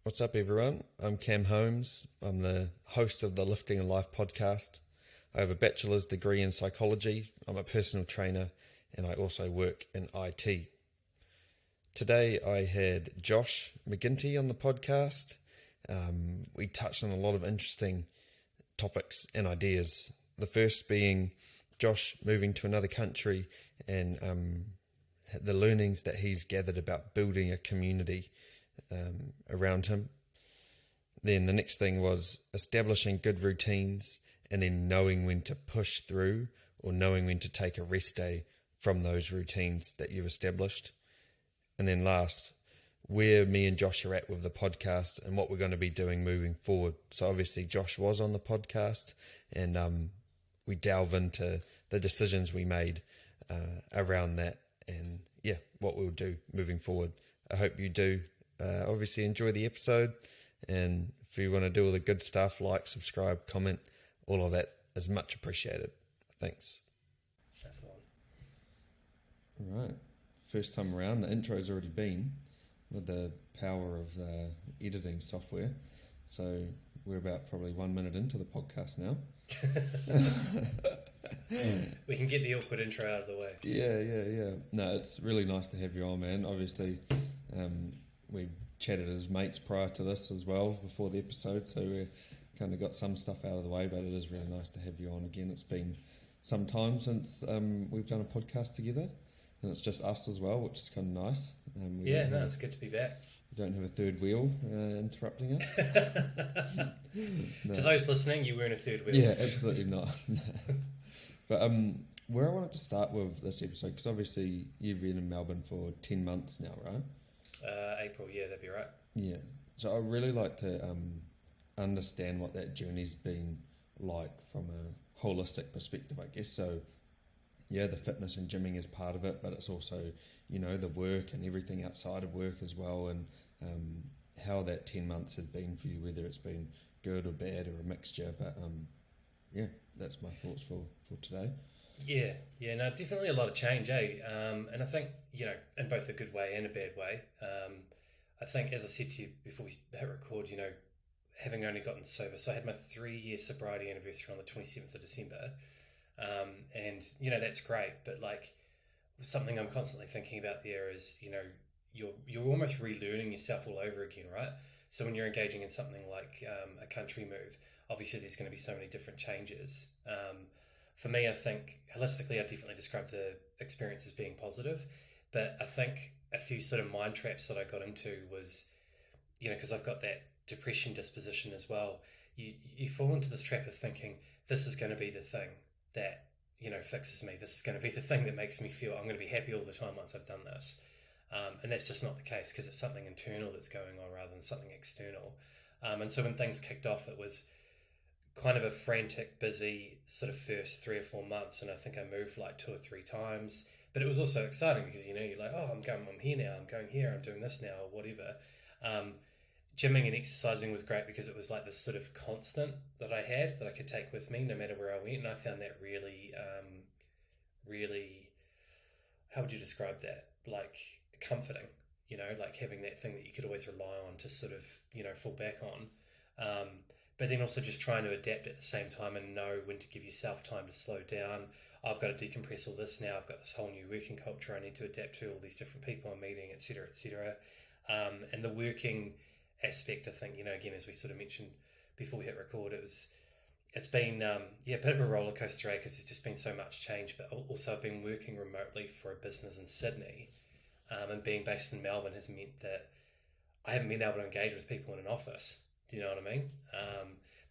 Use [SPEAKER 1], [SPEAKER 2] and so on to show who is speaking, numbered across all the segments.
[SPEAKER 1] What's up, everyone? I'm Cam Holmes. I'm the host of the Lifting and Life podcast. I have a bachelor's degree in psychology. I'm a personal trainer, and I also work in IT. Today, I had Josh McEntee on the podcast. We touched on a lot of interesting topics and ideas. The first being Josh moving to another country and the learnings that he's gathered about building a community around him. Then the next thing was establishing good routines and then knowing when to push through or knowing when to take a rest day from those routines that you've established. And then last, where me and Josh are at with the podcast and what we're going to be doing moving forward. So obviously Josh was on the podcast and we delve into the decisions we made around that and what we'll do moving forward. I hope you do obviously enjoy the episode, and if you want to do all the good stuff, like, subscribe, comment, all of that is much appreciated. Thanks.
[SPEAKER 2] That's the one.
[SPEAKER 1] All right, first time around, the intro's already been with the power of editing software, so we're about probably 1 minute into the podcast now.
[SPEAKER 2] We can get the awkward intro out of the way.
[SPEAKER 1] Yeah. No, it's really nice to have you on, man. Obviously, we chatted as mates prior to this as well, before the episode, so we kind of got some stuff out of the way, but it is really nice to have you on again. It's been some time since we've done a podcast together, and it's just us as well, which is kind of nice.
[SPEAKER 2] It's good to be back.
[SPEAKER 1] We don't have a third wheel interrupting us.
[SPEAKER 2] No. To those listening, you weren't a third wheel.
[SPEAKER 1] Yeah, absolutely not. But where I wanted to start with this episode, because obviously you've been in Melbourne for 10 months now, right?
[SPEAKER 2] April, yeah, that'd be right.
[SPEAKER 1] Yeah. So I really like to understand what that journey's been like from a holistic perspective, I guess. So, yeah, the fitness and gymming is part of it, but it's also, the work and everything outside of work as well, and how that 10 months has been for you, whether it's been good or bad or a mixture. But, that's my thoughts for today.
[SPEAKER 2] Yeah, no, definitely a lot of change, eh? And I think, in both a good way and a bad way. I think, as I said to you before we hit record, having only gotten sober, so I had my 3-year sobriety anniversary on the 27th of December. And, that's great, but something I'm constantly thinking about there is, you're almost relearning yourself all over again, right? So when you're engaging in something like a country move, obviously there's going to be so many different changes. For me, I think holistically, I definitely describe the experience as being positive, but I think a few sort of mind traps that I got into was, because I've got that depression disposition as well. You fall into this trap of thinking this is going to be the thing that fixes me. This is going to be the thing that makes me feel I'm going to be happy all the time once I've done this, and that's just not the case, because it's something internal that's going on rather than something external. And so when things kicked off, it was kind of a frantic, busy sort of first 3 or 4 months, and I think I moved 2 or 3 times. But it was also exciting because you're like, oh, I'm here now, I'm going here, I'm doing this now, or whatever. Gymming and exercising was great because it was like this sort of constant that I had that I could take with me no matter where I went, and I found that really, how would you describe that? Comforting, having that thing that you could always rely on to sort of, fall back on. But then also just trying to adapt at the same time and know when to give yourself time to slow down. I've got to decompress all this now. I've got this whole new working culture I need to adapt to, all these different people I'm meeting, etc., etc. And the working aspect, I think, again, as we sort of mentioned before we hit record, it's been a bit of a roller coaster, because there's just been so much change. But also I've been working remotely for a business in Sydney, and being based in Melbourne has meant that I haven't been able to engage with people in an office. Do you know what I mean?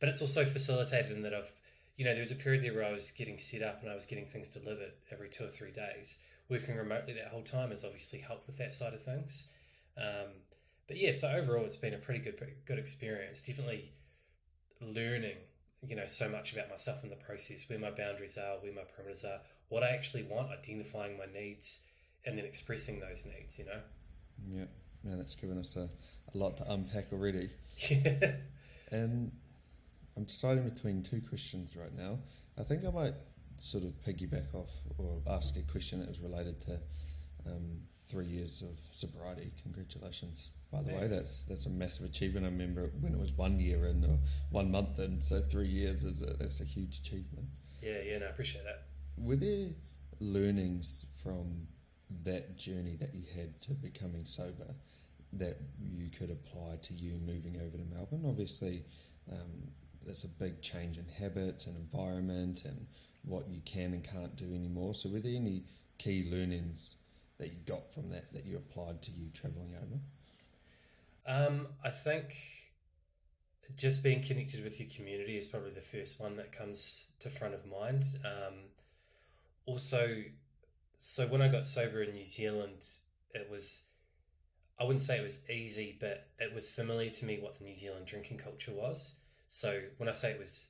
[SPEAKER 2] But it's also facilitated in that there was a period there where I was getting set up and I was getting things delivered every 2 or 3 days. Working remotely that whole time has obviously helped with that side of things. But yeah, so overall it's been a pretty good experience. Definitely learning, so much about myself in the process, where my boundaries are, where my perimeters are, what I actually want, identifying my needs, and then expressing those needs,
[SPEAKER 1] Yeah. Man, that's given us a lot to unpack already.
[SPEAKER 2] Yeah.
[SPEAKER 1] And I'm deciding between 2 questions right now. I think I might sort of piggyback off or ask a question that was related to 3 years of sobriety. Congratulations. By the way,
[SPEAKER 2] Thanks.
[SPEAKER 1] that's a massive achievement. I remember when it was 1 year in or 1 month in, so 3 years that's a huge achievement.
[SPEAKER 2] Yeah, no, I appreciate that.
[SPEAKER 1] Were there learnings from that journey that you had to becoming sober that you could apply to you moving over to Melbourne? Obviously, there's a big change in habits and environment and what you can and can't do anymore. So were there any key learnings that you got from that you applied to you travelling over?
[SPEAKER 2] I think just being connected with your community is probably the first one that comes to front of mind. Also, so when I got sober in New Zealand, it was, I wouldn't say it was easy, but it was familiar to me what the New Zealand drinking culture was. So when I say it was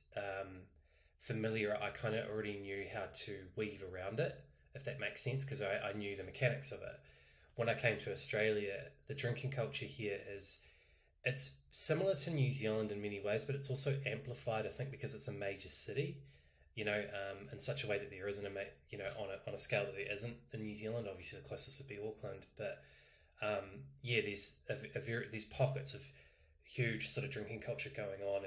[SPEAKER 2] familiar, I kind of already knew how to weave around it, if that makes sense, because I knew the mechanics of it. When I came to Australia, the drinking culture here it's similar to New Zealand in many ways, but it's also amplified, I think, because it's a major city, in such a way that there isn't on a scale that there isn't in New Zealand. Obviously, the closest would be Auckland, but there's pockets of huge sort of drinking culture going on,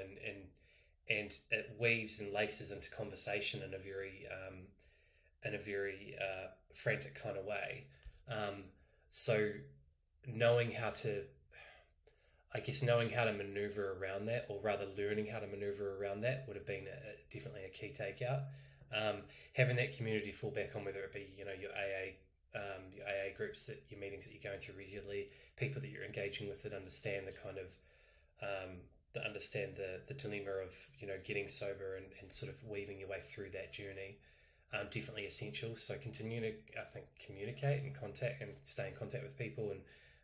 [SPEAKER 2] and it weaves and laces into conversation in a very frantic kind of way. So knowing how to, knowing how to maneuver around that, or rather learning how to maneuver around that, would have been definitely a key takeout. Having that community fall back on, whether it be your AA groups, your meetings that you're going to regularly, people that you're engaging with that understand the kind of the dilemma of getting sober and sort of weaving your way through that journey. Definitely essential. So continue to, I think, communicate and contact and stay in contact with people and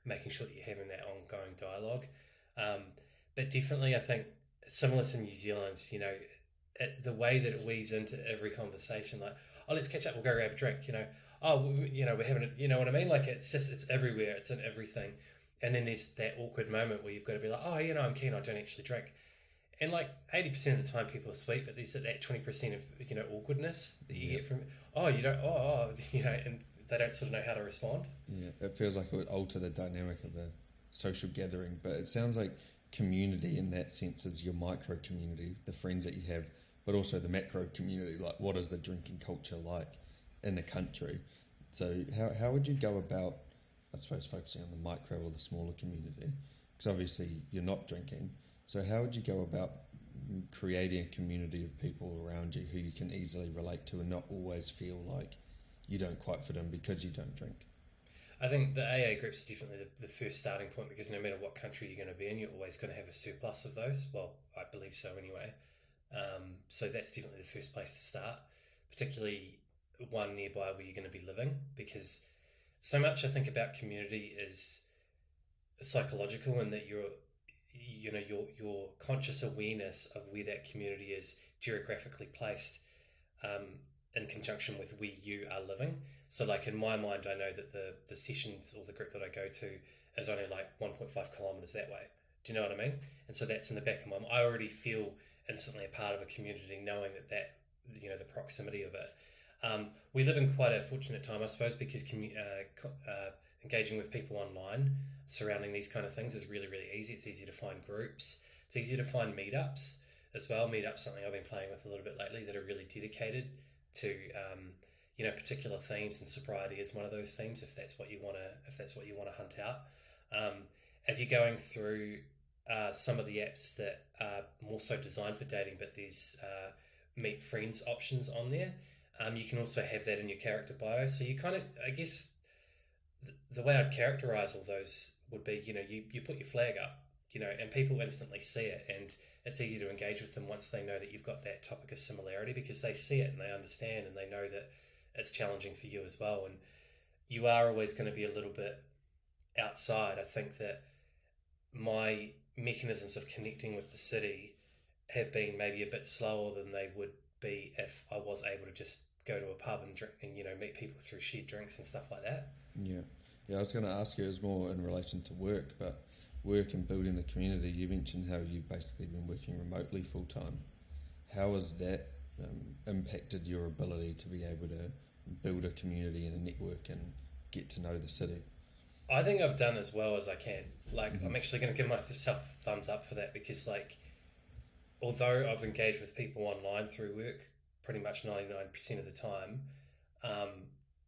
[SPEAKER 2] making sure that you're having that ongoing dialogue. But definitely, I think, similar to New Zealand, the way that it weaves into every conversation, like, oh, let's catch up, we'll go grab a drink, we're having it, you know what I mean? Like, it's everywhere, it's in everything. And then there's that awkward moment where you've got to be like, oh, I'm keen, I don't actually drink. And like 80% of the time people are sweet, but there's that 20% of, awkwardness that you get from, oh, you don't, and they don't sort of know how to respond.
[SPEAKER 1] Yeah, it feels like it would alter the dynamic of the social gathering, but it sounds like community in that sense is your micro community, the friends that you have, but also the macro community, like what is the drinking culture like in a country. So how would you go about, I suppose, focusing on the micro or the smaller community? Because obviously you're not drinking. So how would you go about creating a community of people around you who you can easily relate to and not always feel like you don't quite fit in because you don't drink?
[SPEAKER 2] I think the AA groups are definitely the first starting point, because no matter what country you're going to be in, you're always going to have a surplus of those. Well, I believe so anyway. So that's definitely the first place to start, particularly one nearby where you're going to be living, because so much I think about community is psychological, in that your conscious awareness of where that community is geographically placed in conjunction with where you are living. So like in my mind, I know that the sessions or the group that I go to is only like 1.5 kilometers that way. Do you know what I mean? And so that's in the back of my mind. I already feel instantly a part of a community, knowing that the proximity of it. We live in quite a fortunate time, I suppose, because engaging with people online surrounding these kind of things is really, really easy. It's easy to find groups. It's easy to find meetups as well. Meetups, something I've been playing with a little bit lately, that are really dedicated to particular themes, and sobriety is one of those themes. If that's what you want to hunt out. If you're going through some of the apps that are more so designed for dating, but there's meet friends options on there. You can also have that in your character bio. So you kind of, I guess, the way I'd characterize all those would be, you put your flag up, and people instantly see it, and it's easy to engage with them once they know that you've got that topic of similarity, because they see it and they understand and they know that it's challenging for you as well. And you are always going to be a little bit outside. I think that my mechanisms of connecting with the city have been maybe a bit slower than they would be if I was able to just go to a pub and drink and meet people through shared drinks and stuff like that.
[SPEAKER 1] Yeah, I was going to ask you, it was more in relation to work, but work and building the community. You mentioned how you've basically been working remotely full time. How has that impacted your ability to be able to build a community and a network and get to know the city?
[SPEAKER 2] I think I've done as well as I can. Like, I'm actually going to give myself a thumbs up for that because, like, although I've engaged with people online through work pretty much 99% of the time, um,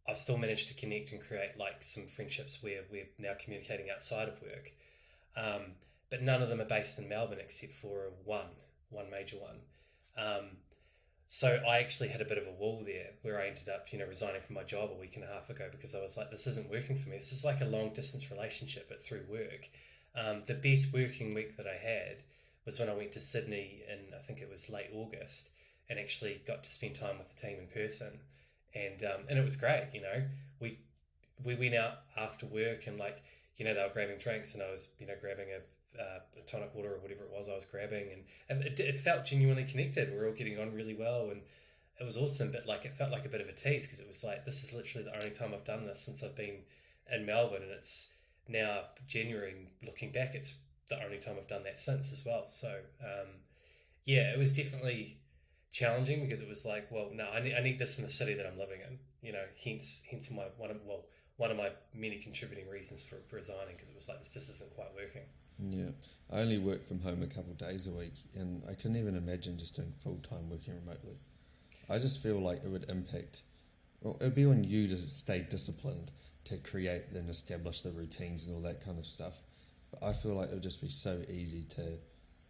[SPEAKER 2] I've still managed to connect and create like some friendships where we're now communicating outside of work. Um, but none of them are based in Melbourne except for one major one. Um, so I actually had a bit of a wall there where I ended up, resigning from my job a week and a half ago because I was like, this isn't working for me. This is like a long distance relationship, but through work. The best working week that I had was when I went to Sydney in, I think it was late August, and actually got to spend time with the team in person. And it was great, We we went out after work and like, they were grabbing drinks and I was, grabbing a tonic water or whatever it was I was grabbing, and it felt genuinely connected. We were all getting on really well, and it was awesome. But like, it felt like a bit of a tease because it was like, this is literally the only time I've done this since I've been in Melbourne, and it's now January. And looking back, it's the only time I've done that since as well. So yeah, it was definitely challenging because it was like, well, no, I need this in the city that I'm living in. Hence my one of my many contributing reasons for resigning, because it was like, this just isn't quite working.
[SPEAKER 1] Yeah, I only work from home a couple of days a week, and I couldn't even imagine just doing full time working remotely. I just feel like it would impact. Well, it would be on you to stay disciplined, to create and establish the routines and all that kind of stuff. But I feel like it would just be so easy to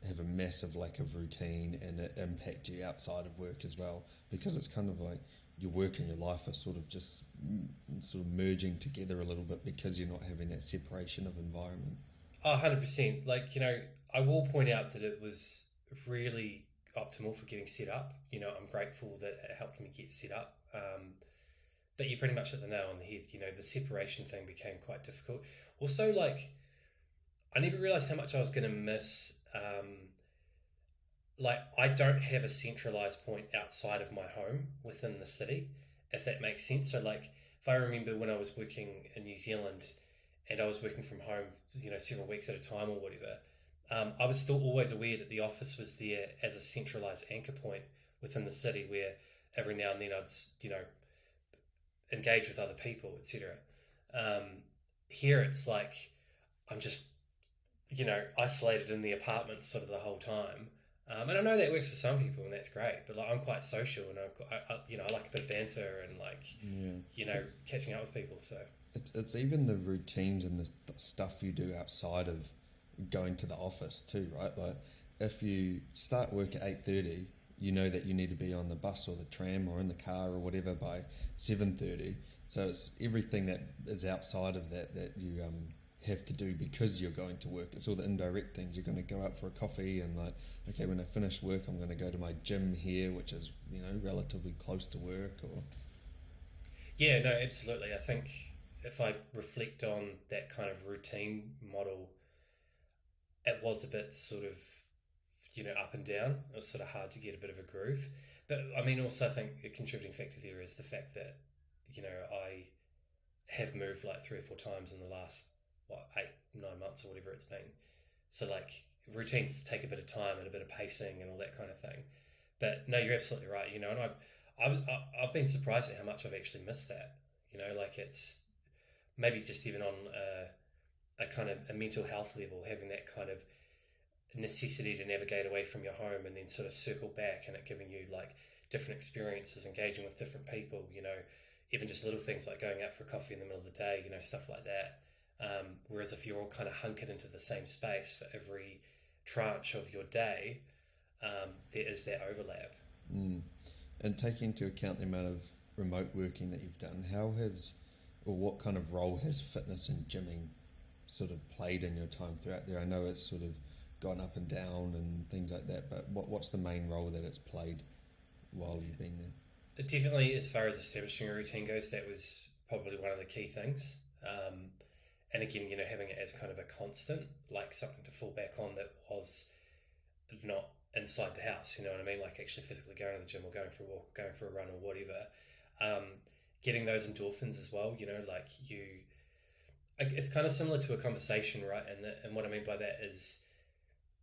[SPEAKER 1] have a massive lack of routine and it impact you outside of work as well, because it's kind of like your work and your life are sort of just sort of merging together a little bit because you're not having that separation of environment.
[SPEAKER 2] Oh, 100%. Like, I will point out that it was really optimal for getting set up. I'm grateful that it helped me get set up. But you pretty much hit the nail on the head. The separation thing became quite difficult. Also, like, I never realized how much I was going to miss. Like, I don't have a centralized point outside of my home within the city, if that makes sense. So, like, if I remember when I was working in New Zealand and I was working from home, several weeks at a time or whatever, I was still always aware that the office was there as a centralized anchor point within the city where every now and then I'd, engage with other people, etc. Here it's like I'm just, isolated in the apartment sort of the whole time. And I know that works for some people, and that's great. But like, I'm quite social, and I like a bit of banter and like,
[SPEAKER 1] Yeah.
[SPEAKER 2] catching up with people. So
[SPEAKER 1] It's even the routines and the stuff you do outside of going to the office too, right? Like if you start work at 8:30, you know that you need to be on the bus or the tram or in the car or whatever by 7:30. So it's everything that is outside of that you have to do because you're going to work. It's all the indirect things. You're going to go out for a coffee and like, okay, when I finish work, I'm going to go to my gym here, which is relatively close to work. Or
[SPEAKER 2] yeah, no, absolutely. I think if I reflect on that kind of routine model, it was a bit sort of, up and down. It was sort of hard to get a bit of a groove. But I mean, also, I think a contributing factor there is the fact that, I have moved like 3 or 4 times in the last, 8, 9 months or whatever it's been. So, like, routines take a bit of time and a bit of pacing and all that kind of thing. But no, you're absolutely right. And I've been surprised at how much I've actually missed that. Like, it's maybe just even on a kind of a mental health level, having that kind of necessity to navigate away from your home and then sort of circle back, and it giving you like different experiences, engaging with different people, even just little things like going out for coffee in the middle of the day, stuff like that. Whereas if you're all kind of hunkered into the same space for every tranche of your day, there is that overlap.
[SPEAKER 1] mm. And taking into account the amount of remote working that you've done, how has or what kind of role has fitness and gymming sort of played in your time throughout there? I know it's sort of gone up and down and things like that, but what's the main role that it's played while you've been there?
[SPEAKER 2] Definitely, as far as establishing a routine goes, that was probably one of the key things. And again, having it as kind of a constant, like something to fall back on that was not inside the house, you know what I mean? Like actually physically going to the gym or going for a walk, going for a run or whatever. Getting those endorphins as well, like it's kind of similar to a conversation, right? And what I mean by that is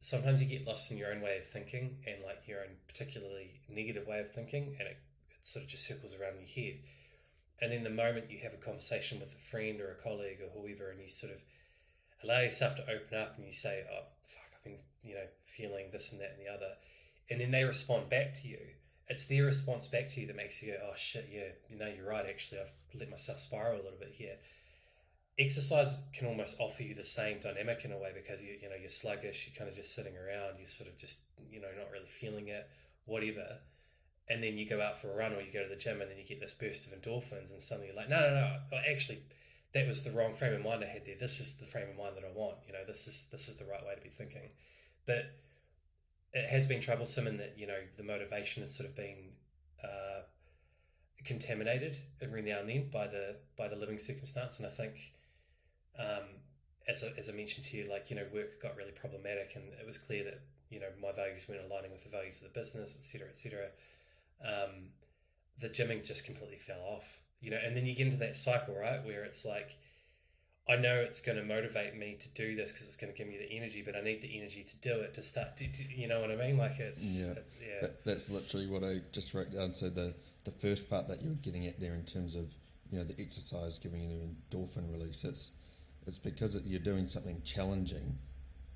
[SPEAKER 2] sometimes you get lost in your own way of thinking and like your own particularly negative way of thinking, and it sort of just circles around in your head. And then the moment you have a conversation with a friend or a colleague or whoever, and you sort of allow yourself to open up and you say, oh, fuck, I've been, feeling this and that and the other. And then they respond back to you. It's their response back to you that makes you go, oh shit, yeah, you're right. Actually, I've let myself spiral a little bit here. Exercise can almost offer you the same dynamic in a way, because you're sluggish, you're kind of just sitting around, you're sort of just not really feeling it, whatever. And then you go out for a run or you go to the gym and then you get this burst of endorphins, and suddenly you're like, no, actually, that was the wrong frame of mind I had there. This is the frame of mind that I want. This is the right way to be thinking. But it has been troublesome in that the motivation has sort of been contaminated every now and then by the living circumstance. And I think, as I mentioned to you, work got really problematic, and it was clear that my values weren't aligning with the values of the business, etc., etc. The gymming just completely fell off, and then you get into that cycle, right, where it's like, I know it's going to motivate me to do this because it's going to give me the energy, but I need the energy to do it, to start to you know what I mean? Like
[SPEAKER 1] That's literally what I just wrote down. So the first part that you were getting at there in terms of the exercise giving you the endorphin release, it's because you're doing something challenging,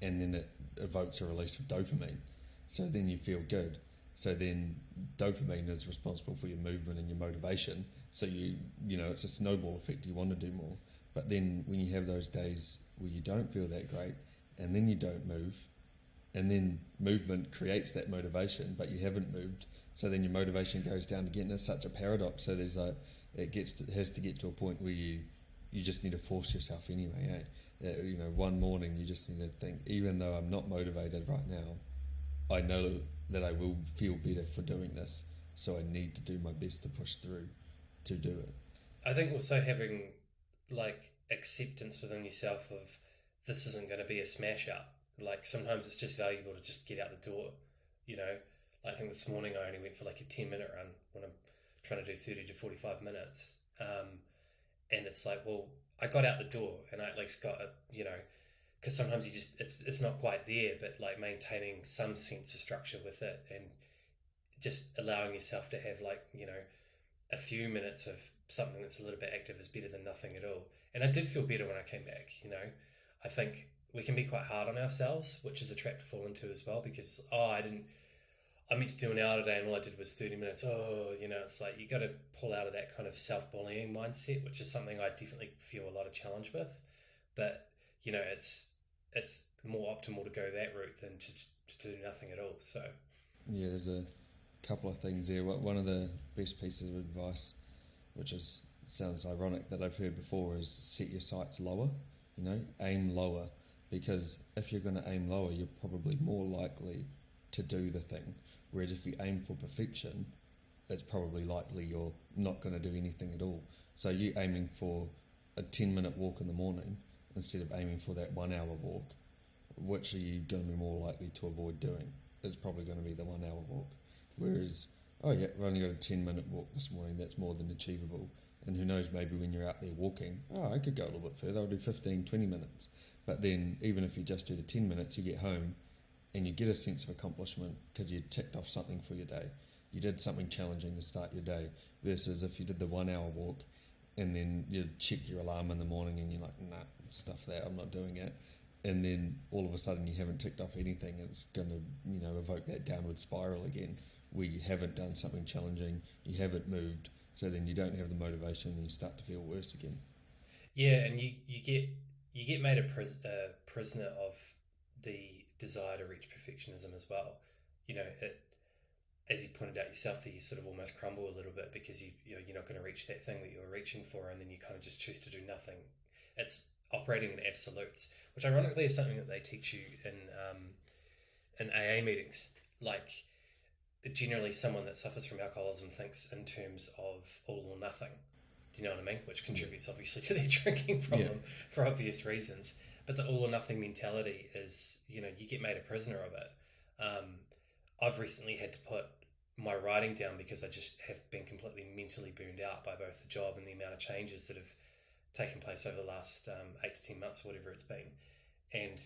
[SPEAKER 1] and then it evokes a release of dopamine, so then you feel good. So then dopamine is responsible for your movement and your motivation, so it's a snowball effect. You want to do more. But then when you have those days where you don't feel that great, and then you don't move, and then movement creates that motivation, but you haven't moved, so then your motivation goes down again. It's such a paradox. So it has to get to a point where you just need to force yourself anyway. One morning you just need to think, even though I'm not motivated right now, I know that I will feel better for doing this, so I need to do my best to push through to do it.
[SPEAKER 2] I think also having acceptance within yourself of, this isn't going to be a smash out. Sometimes it's just valuable to just get out the door. I think this morning I only went for a 10-minute run when I'm trying to do 30 to 45 minutes. And it's like, well, I got out the door and I at least got because sometimes you just, it's not quite there, but maintaining some sense of structure with it, and just allowing yourself to have a few minutes of something that's a little bit active is better than nothing at all. And I did feel better when I came back. I think we can be quite hard on ourselves, which is a trap to fall into as well, because I meant to do an hour today and all I did was 30 minutes. It's like you got to pull out of that kind of self-bullying mindset, which is something I definitely feel a lot of challenge with. But it's more optimal to go that route than to do nothing at all. So
[SPEAKER 1] yeah, there's a couple of things there. One of the best pieces of advice, which sounds ironic, that I've heard before, is set your sights lower. Aim lower, because if you're going to aim lower, you're probably more likely to do the thing. Whereas if you aim for perfection, it's probably likely you're not going to do anything at all. So you aiming for a 10-minute walk in the morning instead of aiming for that 1 hour walk, which are you going to be more likely to avoid doing? It's probably going to be the 1 hour walk. Whereas, I've only got a 10-minute walk this morning, that's more than achievable. And who knows, maybe when you're out there walking, I could go a little bit further, I'll do 15, 20 minutes. But then even if you just do the 10 minutes, you get home and you get a sense of accomplishment because you ticked off something for your day. You did something challenging to start your day, versus if you did the 1 hour walk and then you check your alarm in the morning and you're like, nah, stuff that, I'm not doing it. And then all of a sudden you haven't ticked off anything, and it's going to evoke that downward spiral again, where you haven't done something challenging, you haven't moved, so then you don't have the motivation, and then you start to feel worse again.
[SPEAKER 2] Yeah, and you get made a prisoner of the desire to reach perfectionism as well. As you pointed out yourself, that you sort of almost crumble a little bit because you're not going to reach that thing that you were reaching for, and then you kind of just choose to do nothing. It's operating in absolutes, which ironically is something that they teach you in AA meetings. Generally, someone that suffers from alcoholism thinks in terms of all or nothing. Do you know what I mean? Which contributes obviously to their drinking problem for obvious reasons. But the all or nothing mentality is, you get made a prisoner of it. I've recently had to put my writing down because I just have been completely mentally burned out by both the job and the amount of changes that have taken place over the last 8 to 10 months, or whatever it's been. And,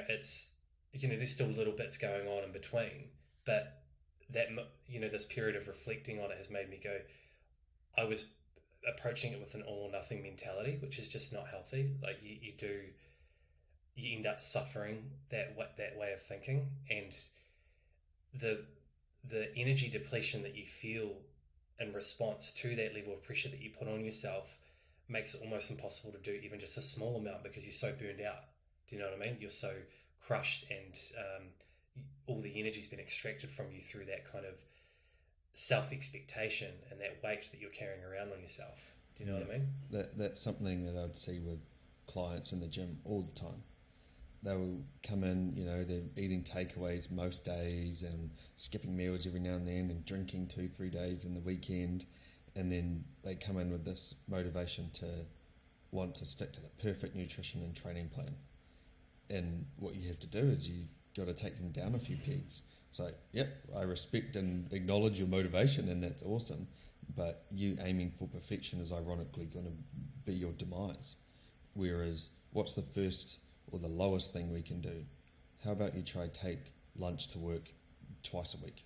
[SPEAKER 2] it's, there's still little bits going on in between, but that, this period of reflecting on it has made me go, I was approaching it with an all or nothing mentality, which is just not healthy. Like you end up suffering that way of thinking, and the the energy depletion that you feel in response to that level of pressure that you put on yourself makes it almost impossible to do even just a small amount because you're so burned out. Do you know what I mean? You're so crushed, and all the energy's been extracted from you through that kind of self expectation and that weight that you're carrying around on yourself. Do you know what I mean?
[SPEAKER 1] That's something that I'd see with clients in the gym all the time. They will come in, they're eating takeaways most days and skipping meals every now and then and drinking 2-3 days in the weekend, and then they come in with this motivation to want to stick to the perfect nutrition and training plan. And what you have to do is you got to take them down a few pegs. It's like, yep, I respect and acknowledge your motivation, and that's awesome, but you aiming for perfection is ironically going to be your demise. Whereas, what's the first or the lowest thing we can do? How about you try take lunch to work twice a week,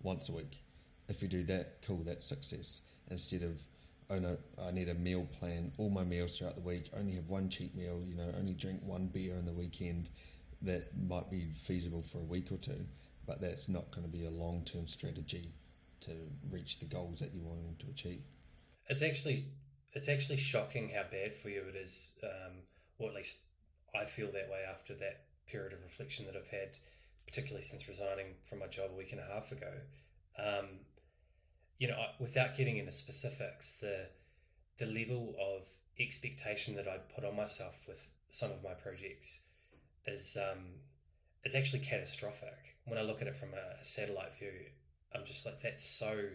[SPEAKER 1] once a week? If you do that, cool, that's success. Instead of, oh no, I need a meal plan, all my meals throughout the week, only have one cheat meal, only drink one beer in the weekend. That might be feasible for a week or two, but that's not going to be a long-term strategy to reach the goals that you're wanting to achieve.
[SPEAKER 2] It's actually shocking how bad for you it is, or at least I feel that way after that period of reflection that I've had, particularly since resigning from my job a week and a half ago. Without getting into specifics, the level of expectation that I put on myself with some of my projects is actually catastrophic. When I look at it from a satellite view, I'm just like, that's so,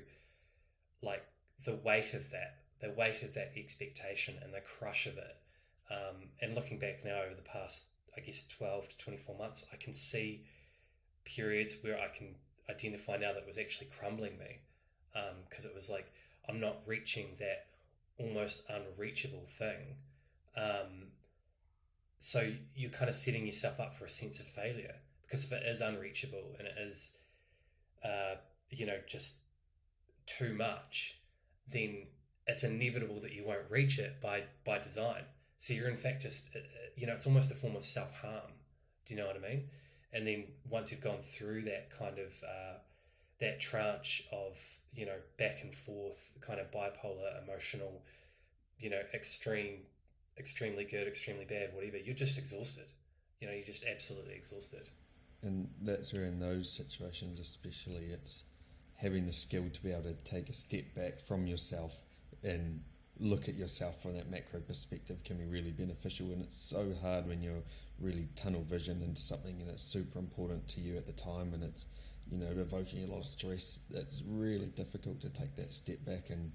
[SPEAKER 2] like, the weight of that expectation and the crush of it. And looking back now over the past, I guess, 12 to 24 months, I can see periods where I can identify now that it was actually crumbling me, because it was like I'm not reaching that almost unreachable thing. So you're kind of setting yourself up for a sense of failure, because if it is unreachable and it is, just too much, then it's inevitable that you won't reach it by design. So you're in fact just, it's almost a form of self-harm. Do you know what I mean? And then once you've gone through that kind of, that tranche of, back and forth, kind of bipolar, emotional, extremely good, extremely bad, whatever, you're just exhausted. You're just absolutely exhausted.
[SPEAKER 1] And that's where in those situations especially, it's having the skill to be able to take a step back from yourself and look at yourself from that macro perspective can be really beneficial. And it's so hard when you're really tunnel vision into something and it's super important to you at the time and it's evoking a lot of stress. It's really difficult to take that step back and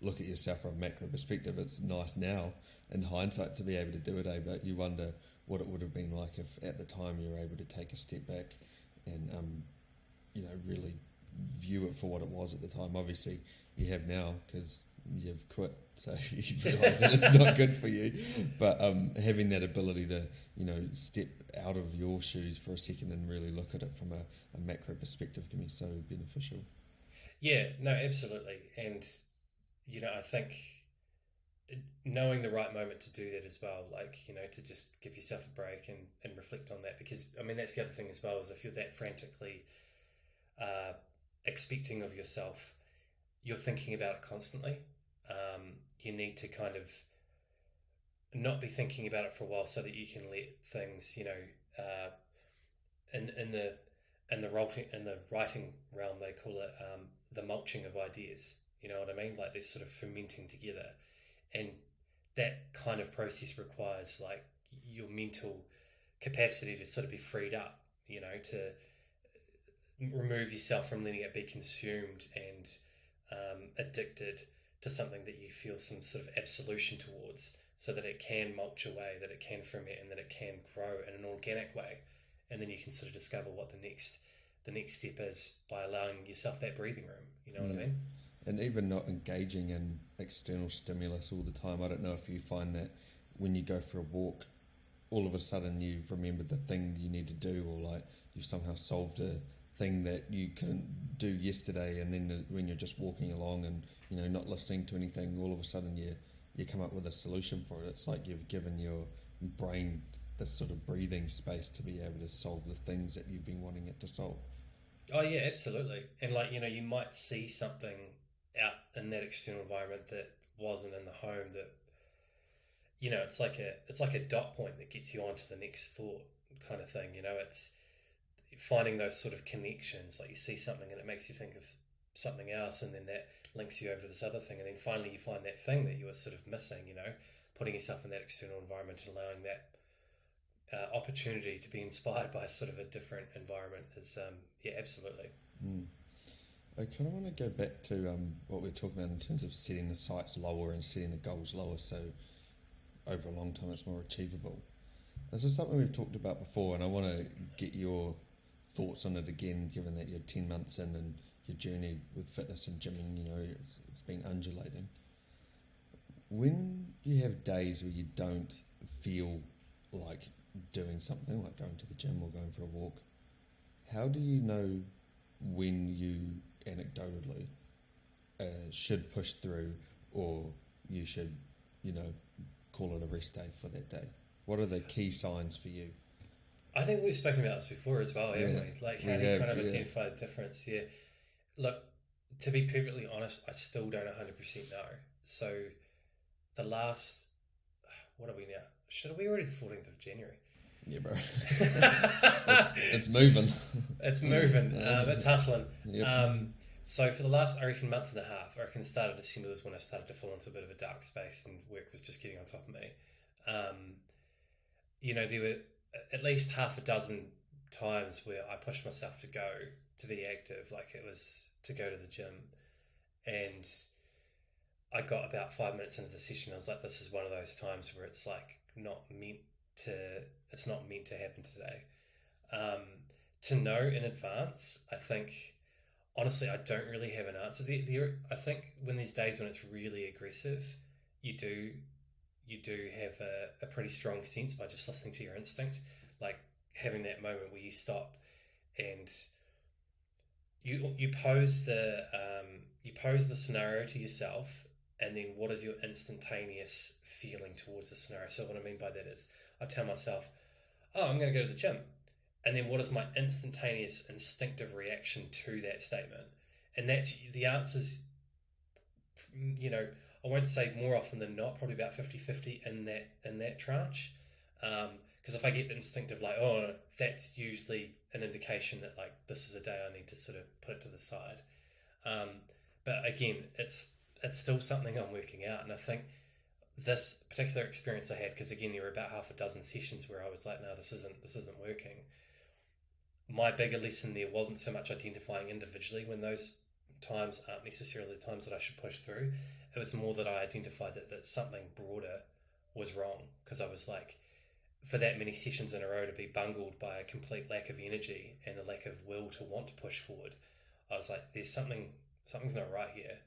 [SPEAKER 1] look at yourself from a macro perspective. It's nice now in hindsight to be able to do it, but you wonder what it would have been like if at the time you were able to take a step back and really view it for what it was at the time. Obviously you have now because you've quit, so you've realised that it's not good for you, but having that ability to step out of your shoes for a second and really look at it from a macro perspective can be so beneficial.
[SPEAKER 2] Yeah, no, absolutely. And I think knowing the right moment to do that as well, like, to just give yourself a break and reflect on that, because that's the other thing as well, is if you're that frantically expecting of yourself, you're thinking about it constantly. You need to kind of not be thinking about it for a while so that you can let things, in the writing realm, they call it the mulching of ideas. You know what I mean? Like they're sort of fermenting together, and that kind of process requires like your mental capacity to sort of be freed up. To remove yourself from letting it be consumed and addicted to something that you feel some sort of absolution towards, so that it can mulch away, that it can ferment, and that it can grow in an organic way. And then you can sort of discover what the next step is by allowing yourself that breathing room. You know what I mean?
[SPEAKER 1] And even not engaging in external stimulus all the time. I don't know if you find that when you go for a walk, all of a sudden you've remembered the thing you need to do, or like you've somehow solved a thing that you couldn't do yesterday, and then when you're just walking along and not listening to anything, all of a sudden you come up with a solution for it. It's like you've given your brain this sort of breathing space to be able to solve the things that you've been wanting it to solve.
[SPEAKER 2] Oh yeah, absolutely. And like, you might see something out in that external environment that wasn't in the home that, it's like a dot point that gets you onto the next thought kind of thing. It's finding those sort of connections. Like you see something and it makes you think of something else, and then that links you over to this other thing, and then finally you find that thing that you were sort of missing. Putting yourself in that external environment and allowing that opportunity to be inspired by sort of a different environment is yeah, absolutely.
[SPEAKER 1] I kind of want to go back to what we're talking about in terms of setting the sights lower and setting the goals lower, so over a long time it's more achievable. This is something we've talked about before, and I want to get your thoughts on it again, given that you're 10 months in and your journey with fitness and gymming, it's been undulating. When you have days where you don't feel like doing something, like going to the gym or going for a walk, how do you know when you anecdotally should push through, or you should, call it a rest day for that day? What are the key signs for you?
[SPEAKER 2] I think we've spoken about this before as well, haven't we? Like, how do you kind of identify the difference? Yeah. Look, to be perfectly honest, I still don't 100% know. So the last, what are we now? Should we already the 14th of January?
[SPEAKER 1] Yeah, bro. it's moving.
[SPEAKER 2] It's moving. It's hustling.
[SPEAKER 1] Yep.
[SPEAKER 2] So for the last, I reckon, month and a half, I reckon start of December was when I started to fall into a bit of a dark space and work was just getting on top of me. There were at least half a dozen times where I pushed myself to go to be active, like it was to go to the gym, and I got about 5 minutes into the session. I was like, this is one of those times where it's like it's not meant to happen today. To know in advance, I think, honestly, I don't really have an answer. I think when there's days when it's really aggressive, you do have a pretty strong sense by just listening to your instinct, like having that moment where you stop and you pose the scenario to yourself, and then what is your instantaneous feeling towards the scenario? So what I mean by that is, I tell myself, oh, I'm going to go to the gym, and then what is my instantaneous instinctive reaction to that statement? And that's the answers, I won't say more often than not, probably about 50-50 in that tranche. Because if I get the instinctive, like, oh, that's usually an indication that, like, this is a day I need to sort of put it to the side. But again, it's still something I'm working out. And I think this particular experience I had, because again, there were about half a dozen sessions where I was like, no, this isn't working. My bigger lesson there wasn't so much identifying individually when those times aren't necessarily the times that I should push through. It was more that I identified that something broader was wrong, because I was like, for that many sessions in a row to be bungled by a complete lack of energy and a lack of will to want to push forward, I was like, something's not right here.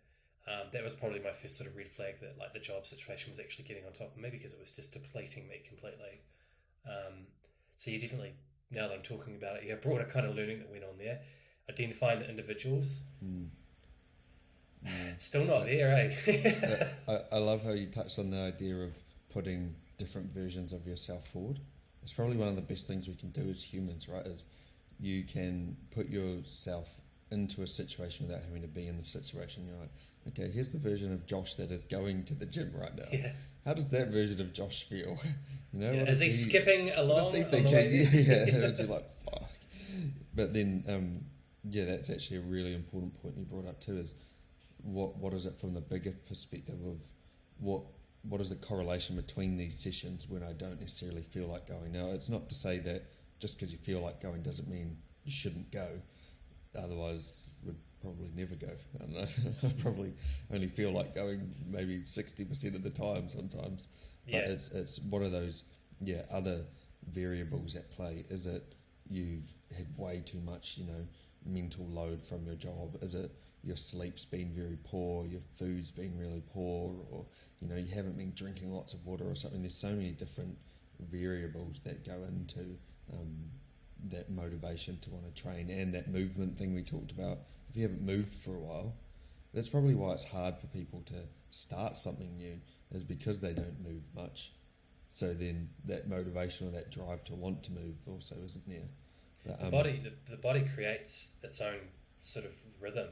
[SPEAKER 2] That was probably my first sort of red flag that, like, the job situation was actually getting on top of me, because it was just depleting me completely. So you definitely, now that I'm talking about it, broader kind of learning that went on there, identifying the individuals. It's still not there, eh?
[SPEAKER 1] I love how you touched on the idea of putting different versions of yourself forward. It's probably one of the best things we can do as humans, right? Is you can put yourself into a situation without having to be in the situation. You're like, okay, here's the version of Josh that is going to the gym right now.
[SPEAKER 2] Yeah.
[SPEAKER 1] How does that version of Josh feel?
[SPEAKER 2] Is he skipping along?
[SPEAKER 1] What is he thinking? Yeah. Is he like, fuck? But then, that's actually a really important point you brought up too. Is what is it from the bigger perspective of what is the correlation between these sessions when I don't necessarily feel like going? Now, it's not to say that just because you feel like going doesn't mean you shouldn't go. Otherwise, we'd probably never go. I don't know. I probably only feel like going maybe 60% of the time sometimes.
[SPEAKER 2] Yeah.
[SPEAKER 1] But it's what are those other variables at play? Is it you've had way too much, mental load from your job? Is it your sleep's been very poor, your food's been really poor, or you haven't been drinking lots of water or something? There's so many different variables that go into that motivation to want to train, and that movement thing we talked about. If you haven't moved for a while, that's probably why it's hard for people to start something new, is because they don't move much. So then that motivation or that drive to want to move also isn't there. But,
[SPEAKER 2] the body creates its own sort of rhythm.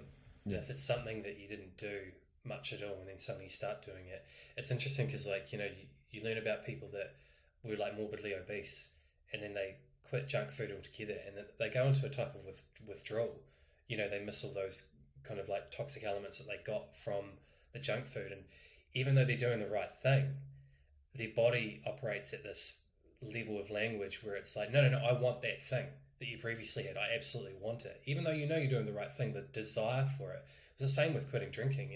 [SPEAKER 1] Yeah.
[SPEAKER 2] If it's something that you didn't do much at all and then suddenly you start doing it, it's interesting because, like, you learn about people that were like morbidly obese and then they quit junk food altogether and then they go into a type of withdrawal. They miss all those kind of like toxic elements that they got from the junk food, and even though they're doing the right thing, their body operates at this level of language where it's like, no, I want that thing that you previously had. I absolutely want it. Even though you're doing the right thing, the desire for it. It's the same with quitting drinking.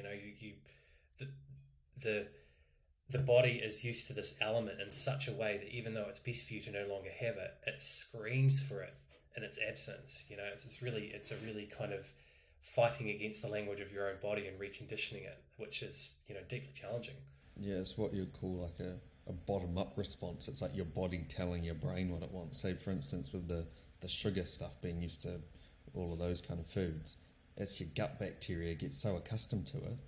[SPEAKER 2] The body is used to this element in such a way that even though it's best for you to no longer have it, it screams for it in its absence. It's a really kind of fighting against the language of your own body and reconditioning it, which is, deeply challenging.
[SPEAKER 1] Yeah, it's what you'd call like a bottom-up response. It's like your body telling your brain what it wants. Say, for instance, with the sugar stuff, being used to all of those kind of foods, it's your gut bacteria gets so accustomed to it,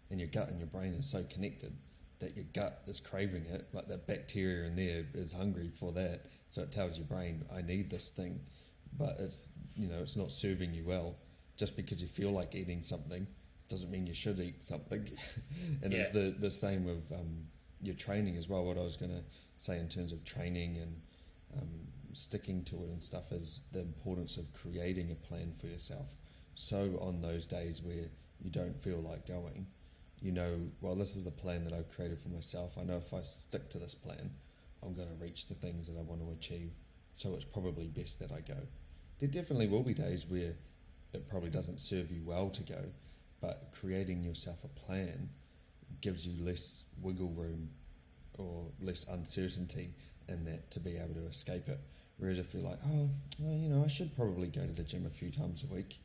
[SPEAKER 1] and your gut and your brain is so connected that your gut is craving it. Like that bacteria in there is hungry for that, so it tells your brain, I need this thing. But it's not serving you well. Just because you feel like eating something doesn't mean you should eat something. And it's the same with your training as well. What I was going to say in terms of training and sticking to it and stuff is the importance of creating a plan for yourself. So on those days where you don't feel like going, well, this is the plan that I've created for myself. I know if I stick to this plan, I'm going to reach the things that I want to achieve. So it's probably best that I go. There definitely will be days where it probably doesn't serve you well to go, but creating yourself a plan gives you less wiggle room or less uncertainty in that to be able to escape it. Whereas if you're like, I should probably go to the gym a few times a week,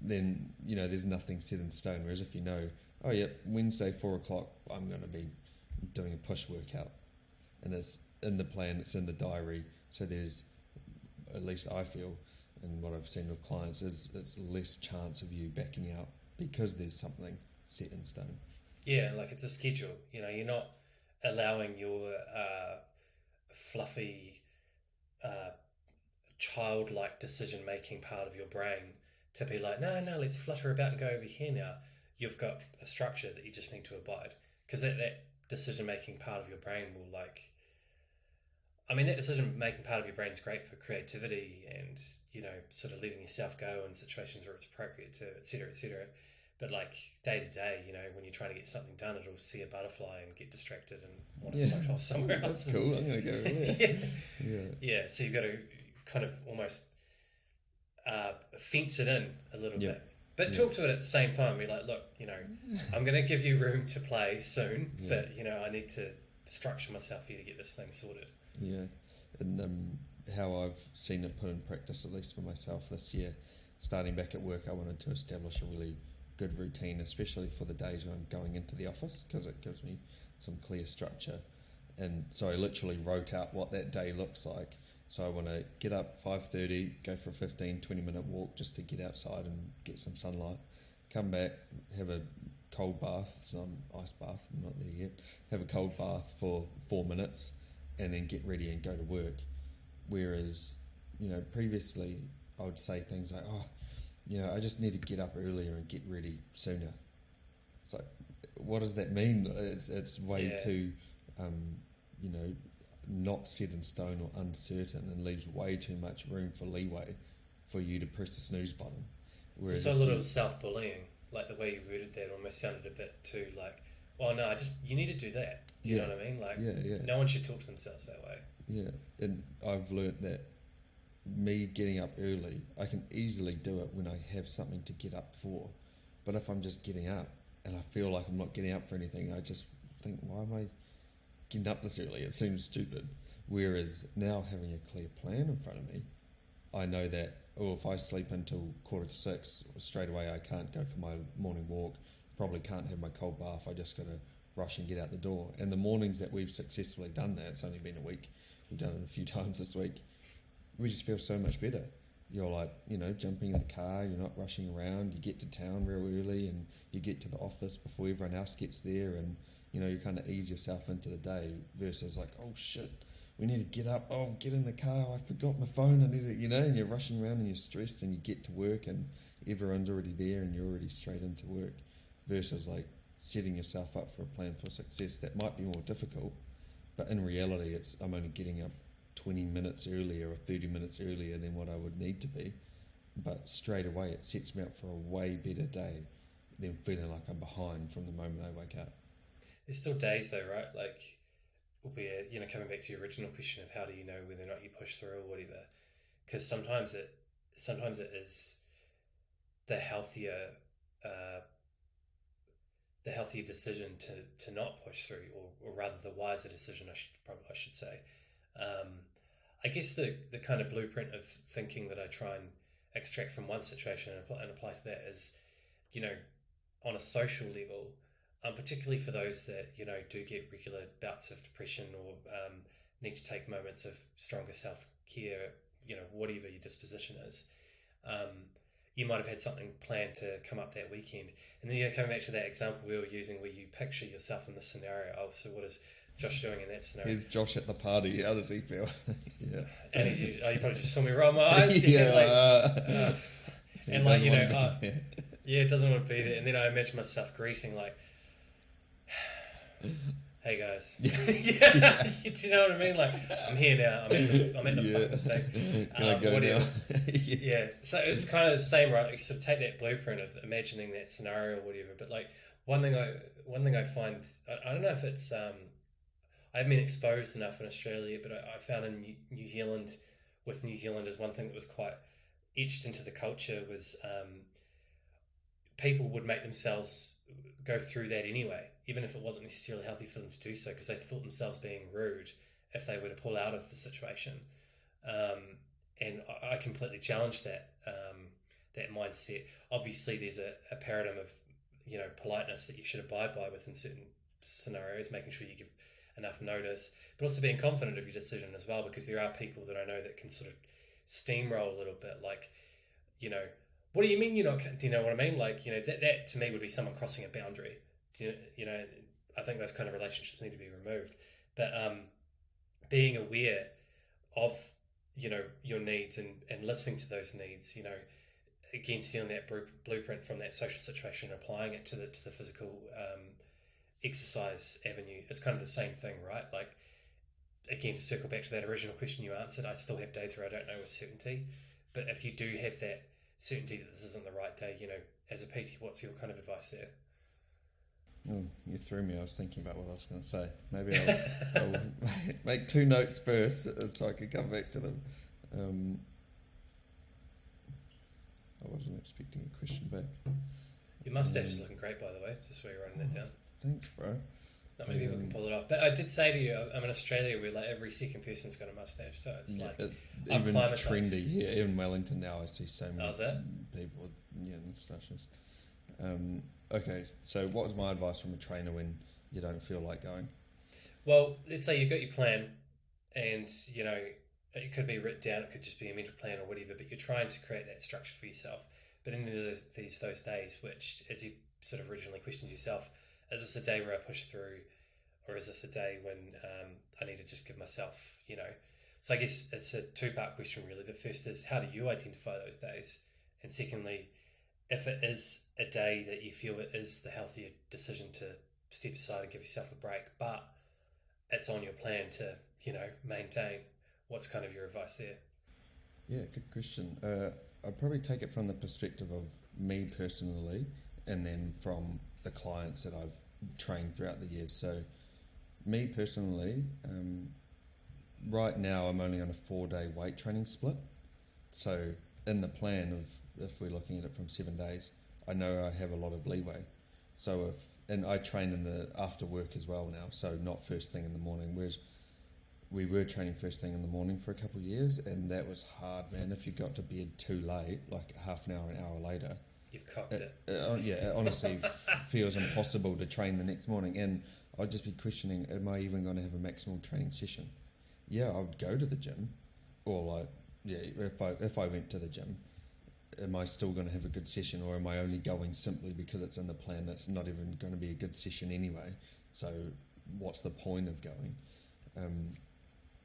[SPEAKER 1] then, there's nothing set in stone. Whereas if Wednesday, 4 o'clock, I'm going to be doing a push workout. And it's in the plan, it's in the diary. So there's, at least I feel, and what I've seen with clients, is it's less chance of you backing out because there's something set in stone.
[SPEAKER 2] Yeah, like it's a schedule. You're not allowing your fluffy, childlike decision-making part of your brain to be like, no, let's flutter about and go over here now. You've got a structure that you just need to abide. Because that decision-making part of your brain will that decision-making part of your brain is great for creativity and, sort of letting yourself go in situations where it's appropriate to, et cetera, et cetera. But like day to day, when you're trying to get something done, it'll see a butterfly and get distracted and want to float off somewhere else.
[SPEAKER 1] That's cool. I'm going to go there.
[SPEAKER 2] Yeah. So you've got to kind of almost fence it in a little bit. But talk to it at the same time. Be like, look, I'm going to give you room to play soon, but, I need to structure myself here to get this thing sorted.
[SPEAKER 1] Yeah. And how I've seen it put in practice, at least for myself this year, starting back at work, I wanted to establish a really good routine, especially for the days when I'm going into the office, because it gives me some clear structure. And so I literally wrote out what that day looks like. So I want to get up 5:30, go for a 15-20 minute walk just to get outside and get some sunlight, come back, have a cold bath, some ice bath, I'm not there yet, have a cold bath for 4 minutes and then get ready and go to work. Whereas, previously I would say things like, I just need to get up earlier and get ready sooner. It's like, what does that mean? It's way too, not set in stone or uncertain, and leaves way too much room for leeway for you to press the snooze button.
[SPEAKER 2] Whereas so a little self-bullying, like the way you worded that almost sounded a bit too like, well, no, you need to do that. You know what I mean? Like, no one should talk to themselves that way.
[SPEAKER 1] Yeah, and I've learned that me getting up early, I can easily do it when I have something to get up for. But if I'm just getting up and I feel like I'm not getting up for anything, I just think, why am I getting up this early? It seems stupid. Whereas now, having a clear plan in front of me, I know that, if I sleep until 5:45, straight away I can't go for my morning walk, probably can't have my cold bath, I just got to rush and get out the door. And the mornings that we've successfully done that, it's only been a week, we've done it a few times this week, we just feel so much better. You're like, jumping in the car, you're not rushing around, you get to town real early and you get to the office before everyone else gets there, and you kind of ease yourself into the day versus like, oh shit, we need to get up, oh, get in the car, I forgot my phone, I need to, and you're rushing around and you're stressed, and you get to work and everyone's already there and you're already straight into work, versus like setting yourself up for a plan for success that might be more difficult, but in reality I'm only getting up 20 minutes earlier or 30 minutes earlier than what I would need to be, but straight away it sets me up for a way better day than feeling like I'm behind from the moment I wake up.
[SPEAKER 2] There's still days though, right? Like, where, coming back to your original question of how do you know whether or not you push through or whatever, because sometimes it is the healthier uh, decision to not push through, or rather the wiser decision, I should say. I guess the kind of blueprint of thinking that I try and extract from one situation and apply to that is, on a social level, particularly for those that do get regular bouts of depression, or need to take moments of stronger self-care, whatever your disposition is. You might have had something planned to come up that weekend, and then coming back to that example we were using where you picture yourself in the scenario. Oh, so what is Josh doing in that scenario?
[SPEAKER 1] Here's Josh at the party. How does he feel? Yeah.
[SPEAKER 2] And you probably just saw me roll my eyes.
[SPEAKER 1] Yeah.
[SPEAKER 2] And like, it doesn't want to be there. And then I imagine myself greeting like, hey guys. Yeah. Do you know what I mean? Like, I'm here now. I'm at the fucking thing.
[SPEAKER 1] Can I go now?
[SPEAKER 2] Yeah. So it's kind of the same, right? Like, you sort of take that blueprint of imagining that scenario or whatever. But like, one thing I find, I don't know if it's I haven't been exposed enough in Australia, but I found in New Zealand, with New Zealanders, one thing that was quite etched into the culture was people would make themselves go through that anyway, even if it wasn't necessarily healthy for them to do so, because they thought themselves being rude if they were to pull out of the situation. And I completely challenged that mindset. Obviously, there's a paradigm of politeness that you should abide by within certain scenarios, making sure you give enough notice, but also being confident of your decision as well, because there are people that I know that can sort of steamroll a little bit, like, what do you mean you're not, do you know what I mean? Like, that to me would be someone crossing a boundary. I think those kind of relationships need to be removed. But being aware of, your needs and listening to those needs, again, stealing that blueprint from that social situation and applying it to the physical exercise avenue. It's kind of the same thing, right? Like, again, to circle back to that original question you answered, I still have days where I don't know with certainty. But if you do have that certainty that this isn't the right day, as a PT, what's your kind of advice there?
[SPEAKER 1] Oh, you threw me. I was thinking about what I was going to say. Maybe I'll make 2 notes first so I can come back to them. I wasn't expecting a question back.
[SPEAKER 2] Your mustache is looking great, by the way, just while you're writing that down.
[SPEAKER 1] Thanks, bro.
[SPEAKER 2] Not many people can pull it off. But I did say to you, I'm in Australia where like every second person's got a mustache, so it's
[SPEAKER 1] it's even trendy here. Even in Wellington now, I see so many people with moustaches. Okay, so what was my advice from a trainer when you don't feel like going?
[SPEAKER 2] Well, let's say you've got your plan, and it could be written down, it could just be a mental plan or whatever, but you're trying to create that structure for yourself. But then there's those days which, as you sort of originally questioned yourself, is this a day where I push through, or is this a day when I need to just give myself, So I guess it's a 2-part question, really. The first is, how do you identify those days? And secondly, if it is a day that you feel it is the healthier decision to step aside and give yourself a break, but it's on your plan to, maintain, what's kind of your advice there?
[SPEAKER 1] Yeah, good question. I'd probably take it from the perspective of me personally, and then from the clients that I've trained throughout the years. So me personally, right now I'm only on a 4-day weight training split. So in the plan of, if we're looking at it from 7 days, I know I have a lot of leeway. So and I train in the after work as well now, so not first thing in the morning, whereas we were training first thing in the morning for a couple of years, and that was hard, man. If you got to bed too late, like half an hour, an hour later,
[SPEAKER 2] you've cocked it.
[SPEAKER 1] It honestly feels impossible to train the next morning, and I'd just be questioning, am I even going to have a maximal training session? Yeah, I would go to the gym, or like yeah, if I went to the gym, am I still going to have a good session, or am I only going simply because it's in the plan? It's not even going to be a good session anyway. So what's the point of going?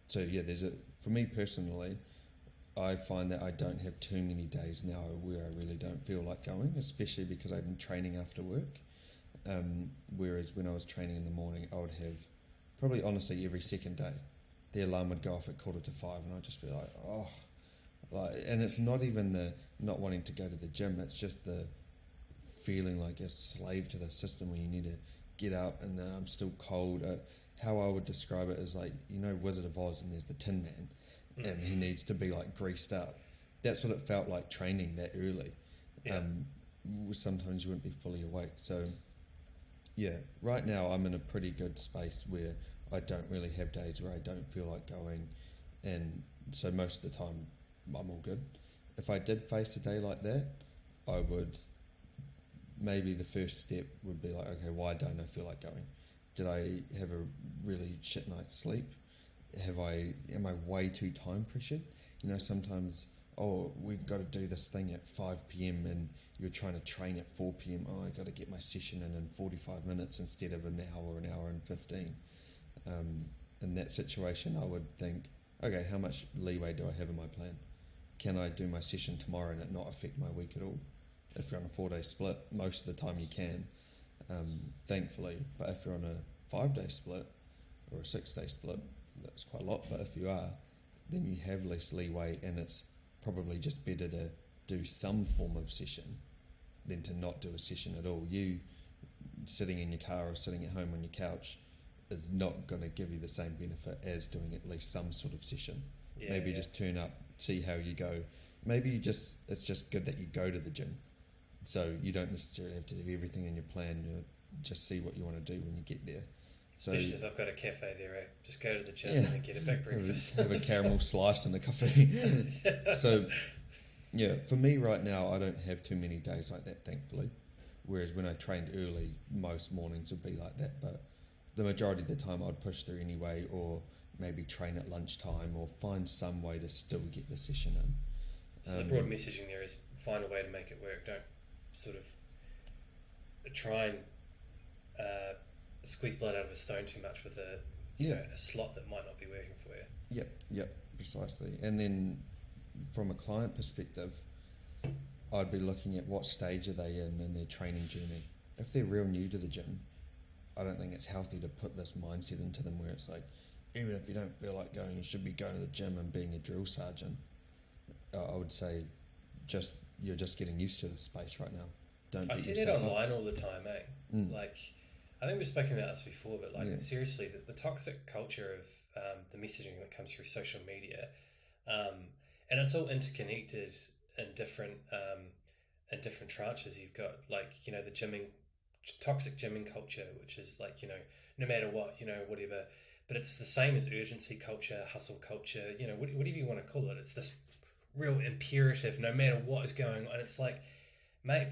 [SPEAKER 1] So yeah, for me personally, I find that I don't have too many days now where I really don't feel like going, especially because I've been training after work. Whereas when I was training in the morning, I would have probably honestly every second day, the alarm would go off at 4:45, and I'd just be like, oh, and it's not even the not wanting to go to the gym. It's just the feeling like a slave to the system where you need to get up and I'm still cold. How I would describe it is like, Wizard of Oz, and there's the Tin Man, and he needs to be like greased up. That's what it felt like training that early.
[SPEAKER 2] Yeah.
[SPEAKER 1] Sometimes you wouldn't be fully awake. So yeah, right now I'm in a pretty good space where I don't really have days where I don't feel like going, and so most of the time I'm all good. If I did face a day like that, I would, maybe the first step would be like, okay, why don't I feel like going? Did I have a really shit night's sleep? Am I way too time pressured? Sometimes, we've got to do this thing at 5 p.m. and you're trying to train at 4 p.m. I got to get my session in 45 minutes instead of an hour and 15. In that situation, I would think, okay, how much leeway do I have in my plan? Can I do my session tomorrow and it not affect my week at all? If you're on a 4-day split, most of the time you can, thankfully. But if you're on a 5-day split or a 6-day split, that's quite a lot. But if you are, then you have less leeway, and it's probably just better to do some form of session than to not do a session at all. You sitting in your car or sitting at home on your couch is not going to give you the same benefit as doing at least some sort of session. Maybe just turn up, see how you go. Maybe it's just good that you go to the gym, so you don't necessarily have to do everything in your plan. Just see what you want to do when you get there. So,
[SPEAKER 2] especially if I've got a cafe there, right? Just go to the gym and get a big breakfast.
[SPEAKER 1] Have a caramel slice and a coffee. So, yeah, for me right now, I don't have too many days like that, thankfully. Whereas when I trained early, most mornings would be like that. But the majority of the time, I'd push through anyway, or maybe train at lunchtime, or find some way to still get the session in.
[SPEAKER 2] So the broad messaging there is find a way to make it work. Don't sort of try and squeeze blood out of a stone too much with a slot that might not be working for you. Yep,
[SPEAKER 1] precisely. And then from a client perspective, I'd be looking at what stage are they in their training journey. If they're real new to the gym, I don't think it's healthy to put this mindset into them where it's like, even if you don't feel like going, you should be going to the gym and being a drill sergeant. I would say you're just getting used to the space right now. Don't
[SPEAKER 2] I see that online all the time, Like, I think we've spoken about this before, but seriously, the toxic culture of the messaging that comes through social media, and it's all interconnected in different tranches. You've got the toxic gymming culture, which is like, no matter what, whatever. But it's the same as urgency culture, hustle culture, whatever you want to call it. It's this real imperative, no matter what is going on. It's like, mate,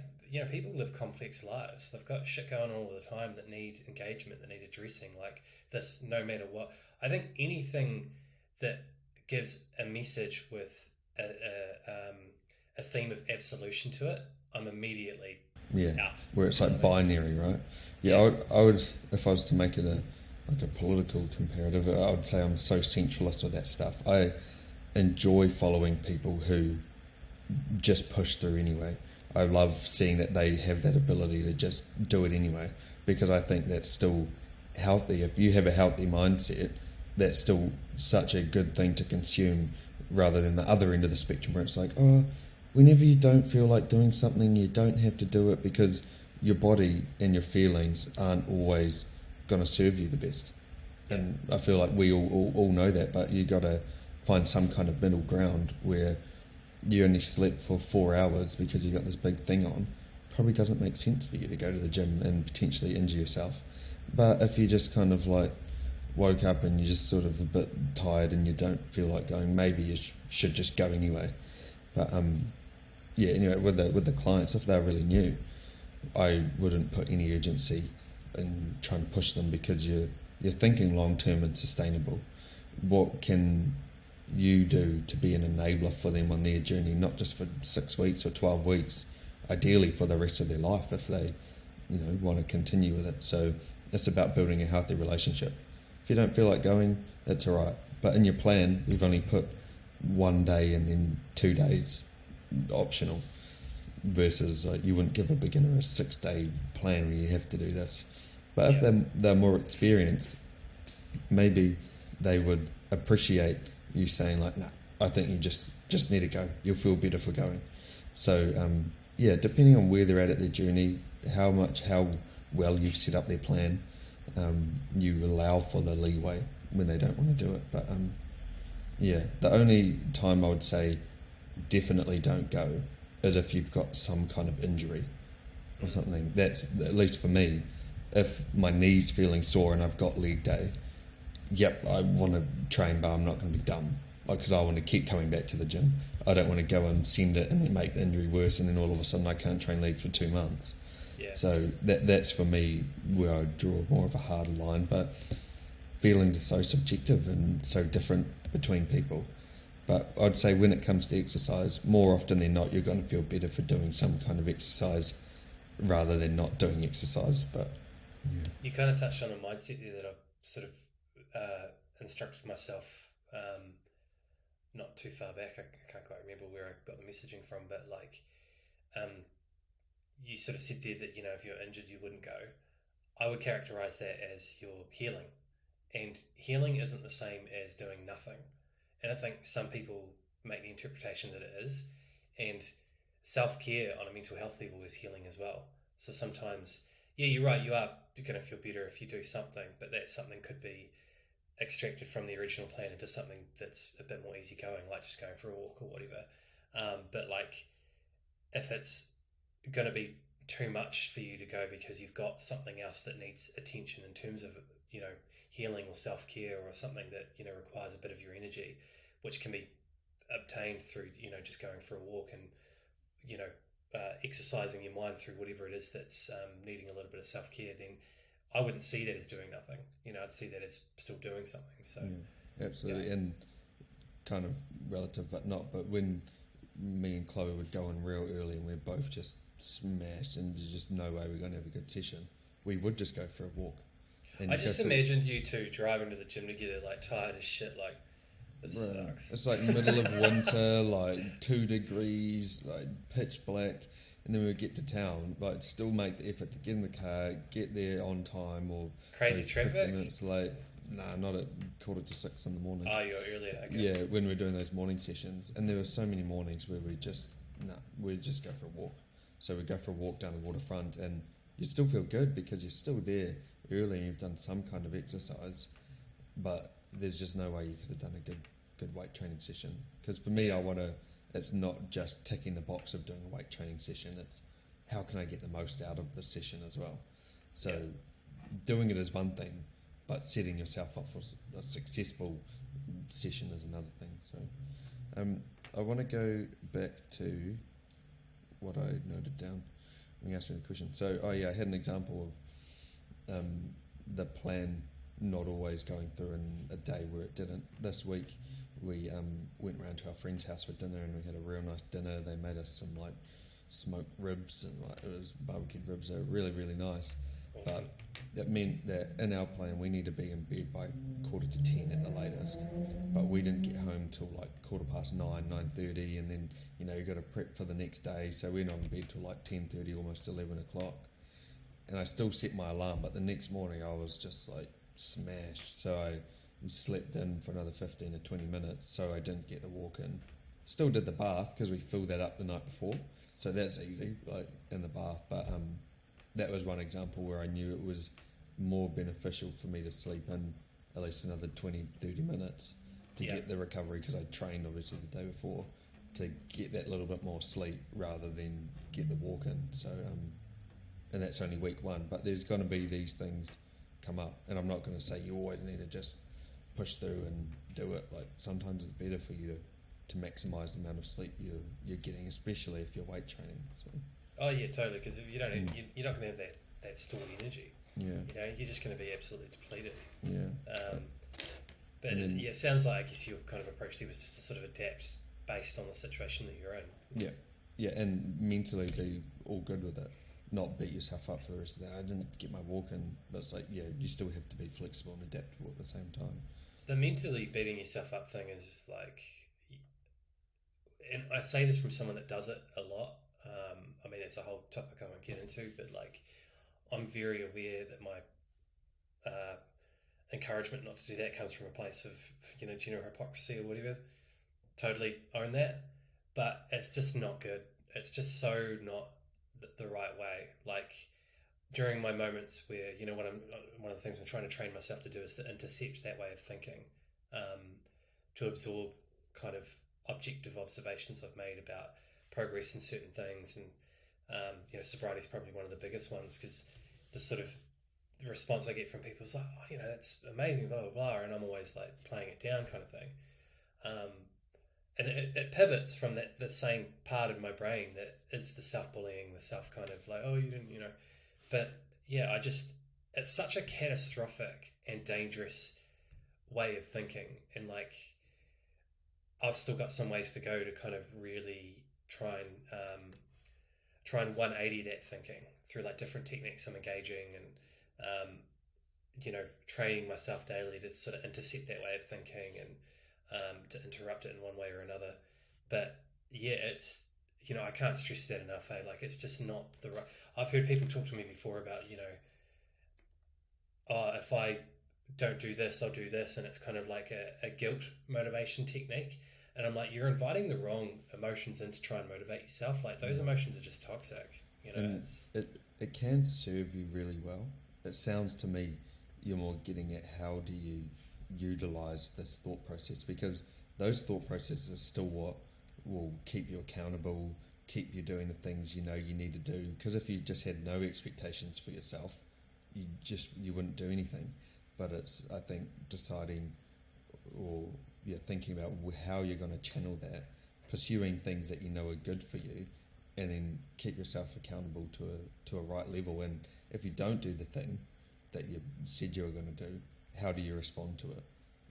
[SPEAKER 2] people live complex lives. They've got shit going on all the time that need engagement, that need addressing. Like this, no matter what. I think anything that gives a message with a theme of absolution to it, I'm immediately out.
[SPEAKER 1] Where it's like binary, right? Yeah, I would, if I was to make it a political comparative, I would say I'm so centralist with that stuff. I enjoy following people who just push through anyway. I love seeing that they have that ability to just do it anyway, because I think that's still healthy. If you have a healthy mindset, that's still such a good thing to consume, rather than the other end of the spectrum where it's like, whenever you don't feel like doing something, you don't have to do it, because your body and your feelings aren't always going to serve you the best. And I feel like we all know that, but you got to find some kind of middle ground where you only slept for 4 hours because you got this big thing on. Probably doesn't make sense for you to go to the gym and potentially injure yourself. But if you just kind of like woke up and you're just sort of a bit tired and you don't feel like going, maybe you should just go anyway. But anyway, with the clients, if they're really new, I wouldn't put any urgency in trying to push them, because you're thinking long term and sustainable. What can you do to be an enabler for them on their journey, not just for 6 weeks or 12 weeks, ideally for the rest of their life if they, want to continue with it. So it's about building a healthy relationship. If you don't feel like going, it's all right. But in your plan, you've only put 1 day and then 2 days optional, versus you wouldn't give a beginner a 6-day plan where you have to do this. But if they're more experienced, maybe they would appreciate you saying like, no, I think you just need to go. You'll feel better for going. So depending on where they're at their journey, how well you've set up their plan, you allow for the leeway when they don't want to do it. But the only time I would say definitely don't go is if you've got some kind of injury or something. That's, at least for me, if my knee's feeling sore and I've got leg day, I want to train, but I'm not going to be dumb, because I want to keep coming back to the gym. I don't want to go and send it and then make the injury worse, and then all of a sudden I can't train legs for 2 months. So that's for me where I draw more of a harder line. But feelings are so subjective and so different between people. But I'd say when it comes to exercise, more often than not, you're going to feel better for doing some kind of exercise rather than not doing exercise. But
[SPEAKER 2] you kind of touched on a mindset there that I've sort of instructed myself not too far back. I can't quite remember where I got the messaging from, but you sort of said there that if you're injured you wouldn't go. I would characterize that as you're healing, and healing isn't the same as doing nothing. And I think some people make the interpretation that it is, and self-care on a mental health level is healing as well. So sometimes, you're right, you're going to feel better if you do something, but that something could be extracted from the original plan into something that's a bit more easygoing, like just going for a walk or whatever. But if it's going to be too much for you to go because you've got something else that needs attention in terms of healing or self-care, or something that requires a bit of your energy, which can be obtained through just going for a walk and exercising your mind through whatever it is that's needing a little bit of self-care, then I wouldn't see that as doing nothing. I'd see that as still doing something. So
[SPEAKER 1] absolutely. And kind of relative but not, but when me and Chloe would go in real early and we're both just smashed and there's just no way we're going to have a good session, we would just go for a walk. And
[SPEAKER 2] I just imagined you two driving to the gym together, tired as shit, this sucks.
[SPEAKER 1] It's middle of winter, 2 degrees, pitch black, and then we would get to town, still make the effort to get in the car, get there on time, or
[SPEAKER 2] crazy traffic.
[SPEAKER 1] 15 minutes late. Nah, not at 5:45 in the morning.
[SPEAKER 2] Oh, you're earlier. Okay.
[SPEAKER 1] Yeah, when we're doing those morning sessions, and there were so many mornings where we'd just go for a walk. So we'd go for a walk down the waterfront, and you still feel good because you're still there early and you've done some kind of exercise, but there's just no way you could have done a good weight training session. Because for me, it's not just ticking the box of doing a weight training session, it's how can I get the most out of the session as well. So doing it is one thing, but setting yourself up for a successful session is another thing. So I want to go back to what I noted down when you asked me the question. So I had an example of the plan not always going through in a day where it didn't. This week we went round to our friend's house for dinner, and we had a real nice dinner. They made us some smoked ribs, and it was barbecued ribs. They were really, really nice.
[SPEAKER 2] Awesome.
[SPEAKER 1] But that meant that in our plan we need to be in bed by 9:45 at the latest. But we didn't get home till 9:15, 9:30, and then you got to prep for the next day. So we went on bed till 10:30, almost 11 o'clock. And I still set my alarm, but the next morning I was just smashed. So I slept in for another 15 or 20 minutes, so I didn't get the walk in. Still did the bath because we filled that up the night before, so that's easy, in the bath. But that was one example where I knew it was more beneficial for me to sleep in at least another 20-30 minutes to get the recovery, because I trained obviously the day before, to get that little bit more sleep rather than get the walk in. So and that's only week 1, but there's going to be these things come up, and I'm not going to say you always need to just push through and do it. Sometimes it's better for you to maximise the amount of sleep you're getting, especially if you're weight training. So.
[SPEAKER 2] Oh yeah, totally. Because if you don't, you're not going to have that stored energy.
[SPEAKER 1] Yeah.
[SPEAKER 2] You're just going to be absolutely depleted.
[SPEAKER 1] Yeah.
[SPEAKER 2] But
[SPEAKER 1] And then,
[SPEAKER 2] it sounds like I guess your kind of approach there was just to sort of adapt based on the situation that you're in.
[SPEAKER 1] yeah, and mentally be all good with it, not beat yourself up for the rest of the day. I didn't get my walk in, but it's like, yeah, you still have to be flexible and adaptable at the same time.
[SPEAKER 2] The mentally beating yourself up thing is like, and I say this from someone that does it a lot. I mean, it's a whole topic I won't get into, but like, I'm very aware that my encouragement not to do that comes from a place of, general hypocrisy or whatever. Totally own that, but it's just not good. It's just so not the right way. Like during my moments where, one of the things I'm trying to train myself to do is to intercept that way of thinking, to absorb kind of objective observations I've made about progress in certain things. And sobriety is probably one of the biggest ones, because the response I get from people is like, oh, that's amazing, blah blah blah, and I'm always like playing it down kind of thing. And it pivots from the same part of my brain that is the self-bullying, the self kind of like, oh, you didn't, but yeah, it's such a catastrophic and dangerous way of thinking. And like, I've still got some ways to go to kind of really try and 180 that thinking through like different techniques I'm engaging, and training myself daily to sort of intercept that way of thinking, and to interrupt it in one way or another. But yeah, it's, I can't stress that enough. Like, it's just not the right. I've heard people talk to me before about, oh, if I don't do this, I'll do this, and it's kind of like a guilt motivation technique. And I'm like, you're inviting the wrong emotions in to try and motivate yourself. Like, those emotions are just toxic.
[SPEAKER 1] And it can serve you really well. It sounds to me you're more getting at how do you utilize this thought process, because those thought processes are still what will keep you accountable, keep you doing the things you need to do. Because if you just had no expectations for yourself, you wouldn't do anything. But it's, I think, deciding or thinking about how you're going to channel that, pursuing things that are good for you, and then keep yourself accountable to a right level. And if you don't do the thing that you said you were going to do, how do you respond to it?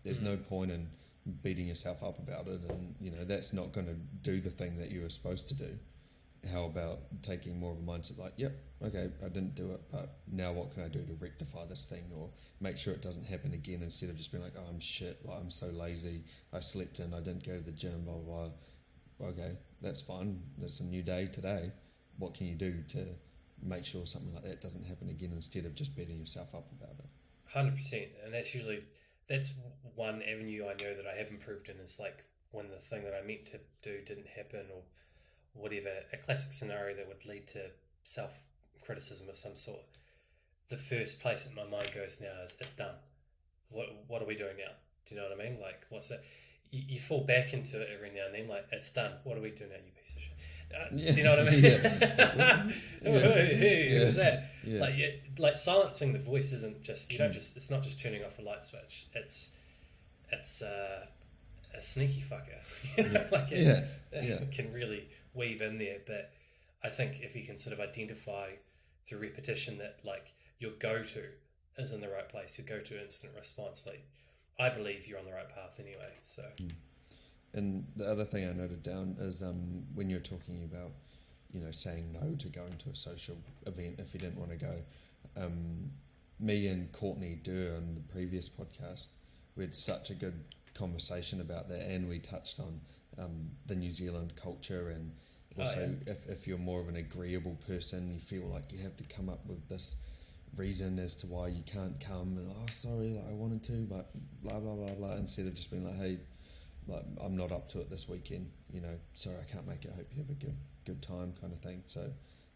[SPEAKER 1] There's no point in beating yourself up about it, and that's not going to do the thing that you were supposed to do. How about taking more of a mindset like, yep, okay, I didn't do it, but now what can I do to rectify this thing, or make sure it doesn't happen again, instead of just being like, oh, I'm shit, like, I'm so lazy, I slept in, I didn't go to the gym, blah blah blah. Okay, that's fine, it's a new day today. What can you do to make sure something like that doesn't happen again, instead of just beating yourself up about it?
[SPEAKER 2] 100%. And that's one avenue I know that I have improved in, is like when the thing that I meant to do didn't happen, or whatever, a classic scenario that would lead to self-criticism of some sort. The first place that my mind goes now is, it's done. What are we doing now? Do you know what I mean? Like, what's that? You fall back into it every now and then, like, it's done. What do we do now, you piece of shit? Do you know what I mean? Who's that? Yeah. Like silencing the voice isn't just, it's not just turning off a light switch. It's a sneaky fucker. Like, it can really weave in there. But I think if you can sort of identify through repetition that, like, your go-to is in the right place, your go-to instant response, like, I believe you're on the right path anyway. So
[SPEAKER 1] And the other thing I noted down is when you're talking about saying no to going to a social event if you didn't want to go, me and Courtney Durr on the previous podcast, we had such a good conversation about that, and we touched on the New Zealand culture, and also if you're more of an agreeable person, you feel like you have to come up with this reason as to why you can't come, and sorry, like, I wanted to, but blah blah blah blah, instead of just being like, hey, like, I'm not up to it this weekend, sorry, I can't make it, hope you have a good time, kind of thing. So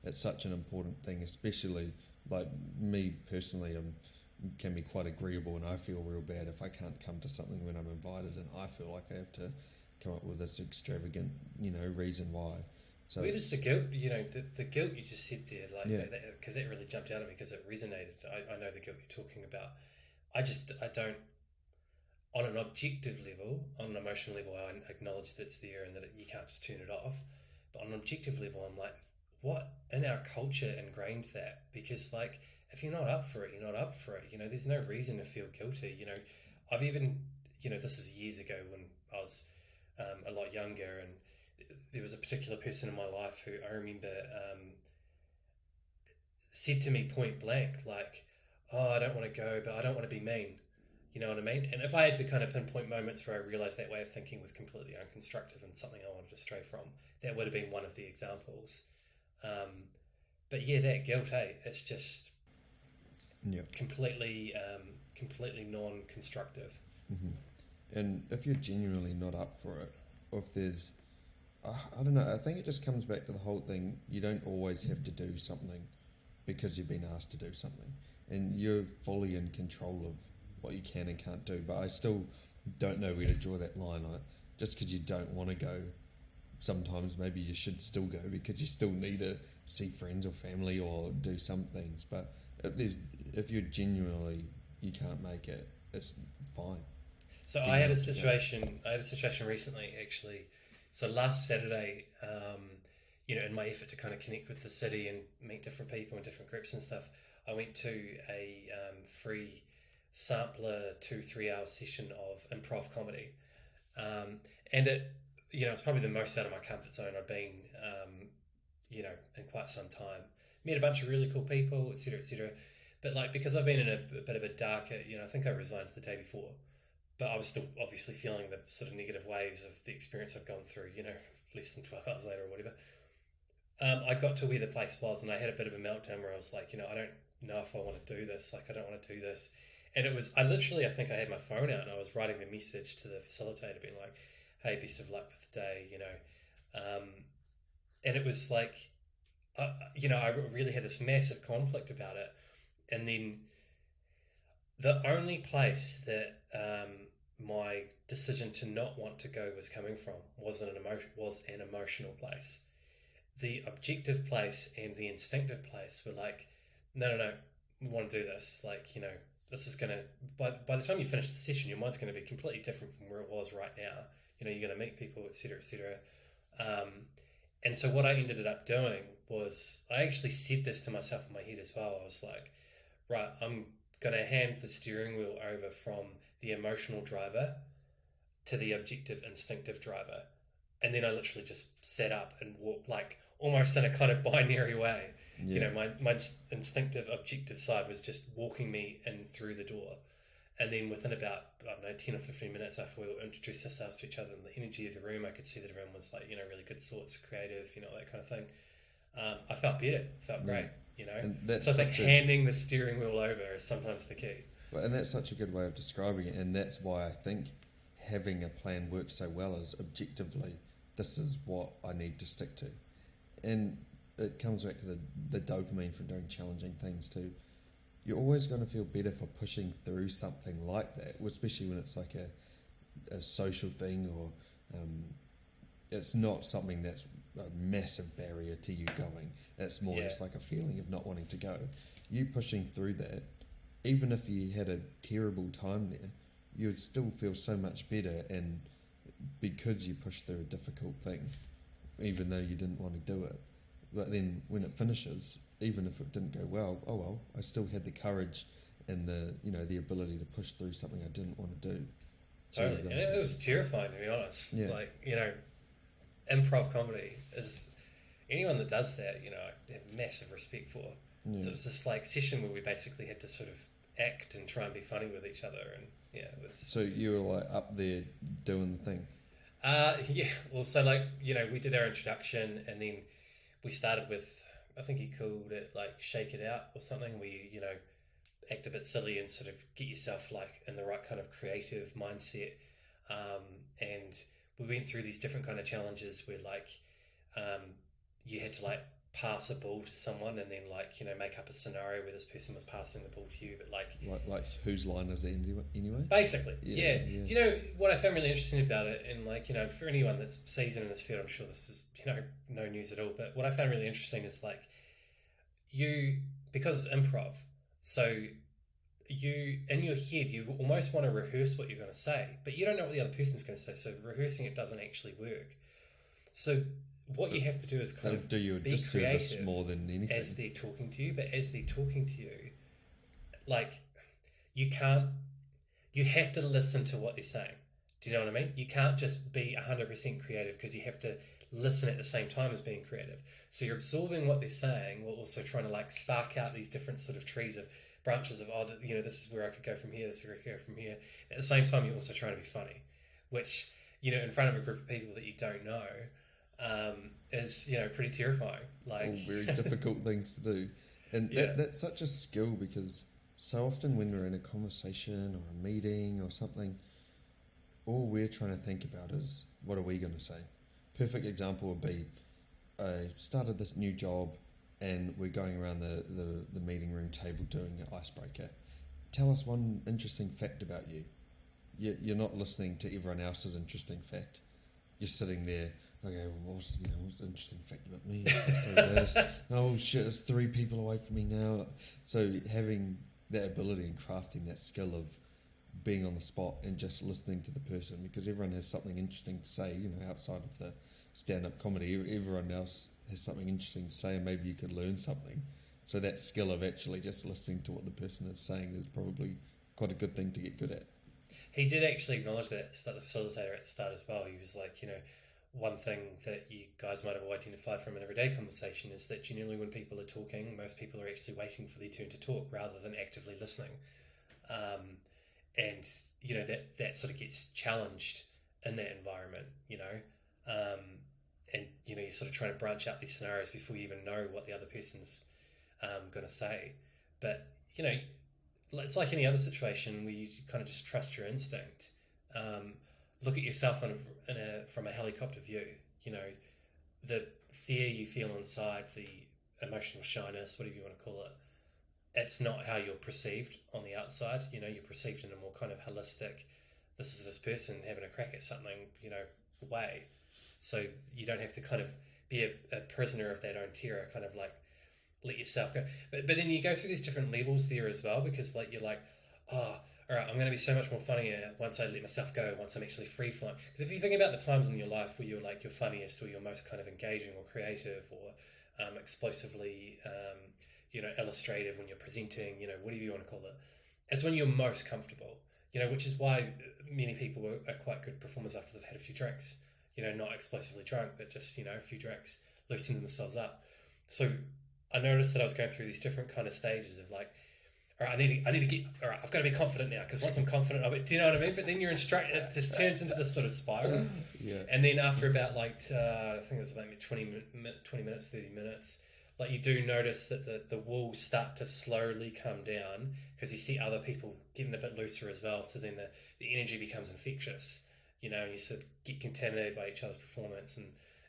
[SPEAKER 1] it's such an important thing, especially like me personally, can be quite agreeable, and I feel real bad if I can't come to something when I'm invited, and I feel like I have to come up with this extravagant reason why. So
[SPEAKER 2] where does the guilt, the guilt you just said there, like, because that really jumped out at me, because it resonated. I know the guilt you're talking about. I don't, on an objective level, on an emotional level, I acknowledge that it's there and that you can't just turn it off. But on an objective level, I'm like, what in our culture ingrained that? Because, like, if you're not up for it, you're not up for it. There's no reason to feel guilty. I've even, this was years ago when I was a lot younger, and there was a particular person in my life who I remember said to me point blank, like, "Oh, I don't want to go, but I don't want to be mean." You know what I mean? And if I had to kind of pinpoint moments where I realized that way of thinking was completely unconstructive and something I wanted to stray from, that would have been one of the examples. But yeah, that guilt, it's just completely non-constructive.
[SPEAKER 1] And if you're genuinely not up for it, or if there's, I don't know, I think it just comes back to the whole thing. You don't always have to do something because you've been asked to do something, and you're fully in control of what you can and can't do. But I still don't know where to draw that line. Just because you don't want to go, sometimes maybe you should still go because you still need to see friends or family or do some things. But if you're genuinely, you can't make it, it's fine.
[SPEAKER 2] So I had a situation recently, actually. So last Saturday, in my effort to kind of connect with the city and meet different people and different groups and stuff, I went to a free sampler 2-3 hour session of improv comedy, and it's probably the most out of my comfort zone I've been, in quite some time. Met a bunch of really cool people, etc., etc. But because I've been in a bit of a darker, I think I resigned the day before, but I was still obviously feeling the sort of negative waves of the experience I've gone through, less than 12 hours later or whatever. I got to where the place was, and I had a bit of a meltdown where I was like, I don't know if I want to do this. I don't want to do this. And it was, I think I had my phone out and I was writing a message to the facilitator being like, "Hey, best of luck with the day," and it was like, I really had this massive conflict about it. And then the only place that my decision to not want to go was coming from was an emotional place. The objective place and the instinctive place were like, no, we want to do this. This is going to, by the time you finish the session, your mind's going to be completely different from where it was right now. You're going to meet people, etc., etc. And so what I ended up doing was, I actually said this to myself in my head as well. I was like, right, I'm going to hand the steering wheel over from the emotional driver to the objective, instinctive driver. And then I literally just sat up and walked, almost in a kind of binary way. Yeah. My instinctive, objective side was just walking me in through the door. And then within about, 10 or 15 minutes after we introduced ourselves to each other and the energy of the room, I could see that everyone was really good sorts, creative, that kind of thing. I felt better, felt great, And so I think handing the steering wheel over is sometimes the key.
[SPEAKER 1] Well, and that's such a good way of describing it. And that's why I think having a plan works so well, is objectively, this is what I need to stick to. And it comes back to the dopamine from doing challenging things too. You're always going to feel better for pushing through something like that, especially when it's like a social thing, or it's not something that's a massive barrier to you going. It's more just like a feeling of not wanting to go. You pushing through that, even if you had a terrible time there, you would still feel so much better, and because you pushed through a difficult thing, even though you didn't want to do it. But then when it finishes, even if it didn't go well, oh well, I still had the courage and the ability to push through something I didn't want to do.
[SPEAKER 2] Totally. And it was terrifying, to be honest. Yeah. Improv comedy is, anyone that does that, I have massive respect for. Yeah. So it was this session where we basically had to sort of act and try and be funny with each other, and it was.
[SPEAKER 1] So you were up there doing the thing.
[SPEAKER 2] Yeah. Well, so we did our introduction, and then we started with, I think he called it shake it out or something, where you act a bit silly and sort of get yourself in the right kind of creative mindset. And we went through these different kind of challenges where you had to pass a ball to someone, and then make up a scenario where this person was passing the ball to you, but
[SPEAKER 1] like whose line is it anyway?
[SPEAKER 2] Basically, yeah. Do you know what I found really interesting about it? And for anyone that's seasoned in this field, I'm sure this is no news at all. But what I found really interesting is because it's improv, so you in your head you almost want to rehearse what you're going to say, but you don't know what the other person's going to say. So rehearsing it doesn't actually work. So what you have to do is kind of
[SPEAKER 1] do you a disservice more than anything
[SPEAKER 2] as they're talking to you. But as they're talking to you, you you have to listen to what they're saying. Do you know what I mean? You can't just be 100% creative, because you have to listen at the same time as being creative. So you're absorbing what they're saying while also trying to like spark out these different sort of trees of branches of, oh, you know, this is where I could go from here, this is where I could go from here. At the same time, you're also trying to be funny, which, you know, in front of a group of people that you don't know, is, you know, pretty terrifying. Like,
[SPEAKER 1] all very difficult things to do. And that's such a skill, because so often when we're in a conversation or a meeting or something, all we're trying to think about is, what are we going to say? Perfect example would be, I started this new job and we're going around the meeting room table doing an icebreaker. Tell us one interesting fact about you. You're not listening to everyone else's interesting fact. You're sitting there, okay, well, what's the interesting fact about me? So this, oh shit, there's 3 people away from me now. So having that ability and crafting that skill of being on the spot and just listening to the person, because everyone has something interesting to say, you know, outside of the stand-up comedy, everyone else has something interesting to say, and maybe you could learn something. So that skill of actually just listening to what the person is saying is probably quite a good thing to get good at.
[SPEAKER 2] he did actually acknowledge that, the facilitator at the start as well. He was like, you know, one thing that you guys might have identified from an everyday conversation is that generally when people are talking, most people are actually waiting for their turn to talk rather than actively listening. And, you know, that sort of gets challenged in that environment, you know. And, you know, you're sort of trying to branch out these scenarios before you even know what the other person's going to say. But, you know, it's like any other situation where you kind of just trust your instinct. Look at yourself from a helicopter view. You know, the fear you feel inside, the emotional shyness, whatever you want to call it, it's not how you're perceived on the outside. You know, you're perceived in a more kind of holistic, this is this person having a crack at something, you know, way. So you don't have to kind of be a prisoner of that own terror, kind of like let yourself go. But then you go through these different levels there as well, because like you're like, oh, all right, I'm going to be so much more funnier once I let myself go, once I'm actually free flowing. Because if you think about the times in your life where you're like your funniest or your most kind of engaging or creative or explosively, you know, illustrative when you're presenting, you know, whatever you want to call it, it's when you're most comfortable. You know, which is why many people are quite good performers after they've had a few drinks. You know, not explosively drunk, but just, you know, a few drinks, loosening themselves up. So I noticed that I was going through these different kind of stages of like, all right, I need to get, all right, I've got to be confident now, because once I'm confident of it, do you know what I mean? But then you're instructed, it just turns into this sort of spiral.
[SPEAKER 1] Yeah.
[SPEAKER 2] And then after about like, I think it was about 20 minutes, 30 minutes, like you do notice that the walls start to slowly come down, because you see other people getting a bit looser as well. So then the energy becomes infectious, you know, and you sort of get contaminated by each other's performance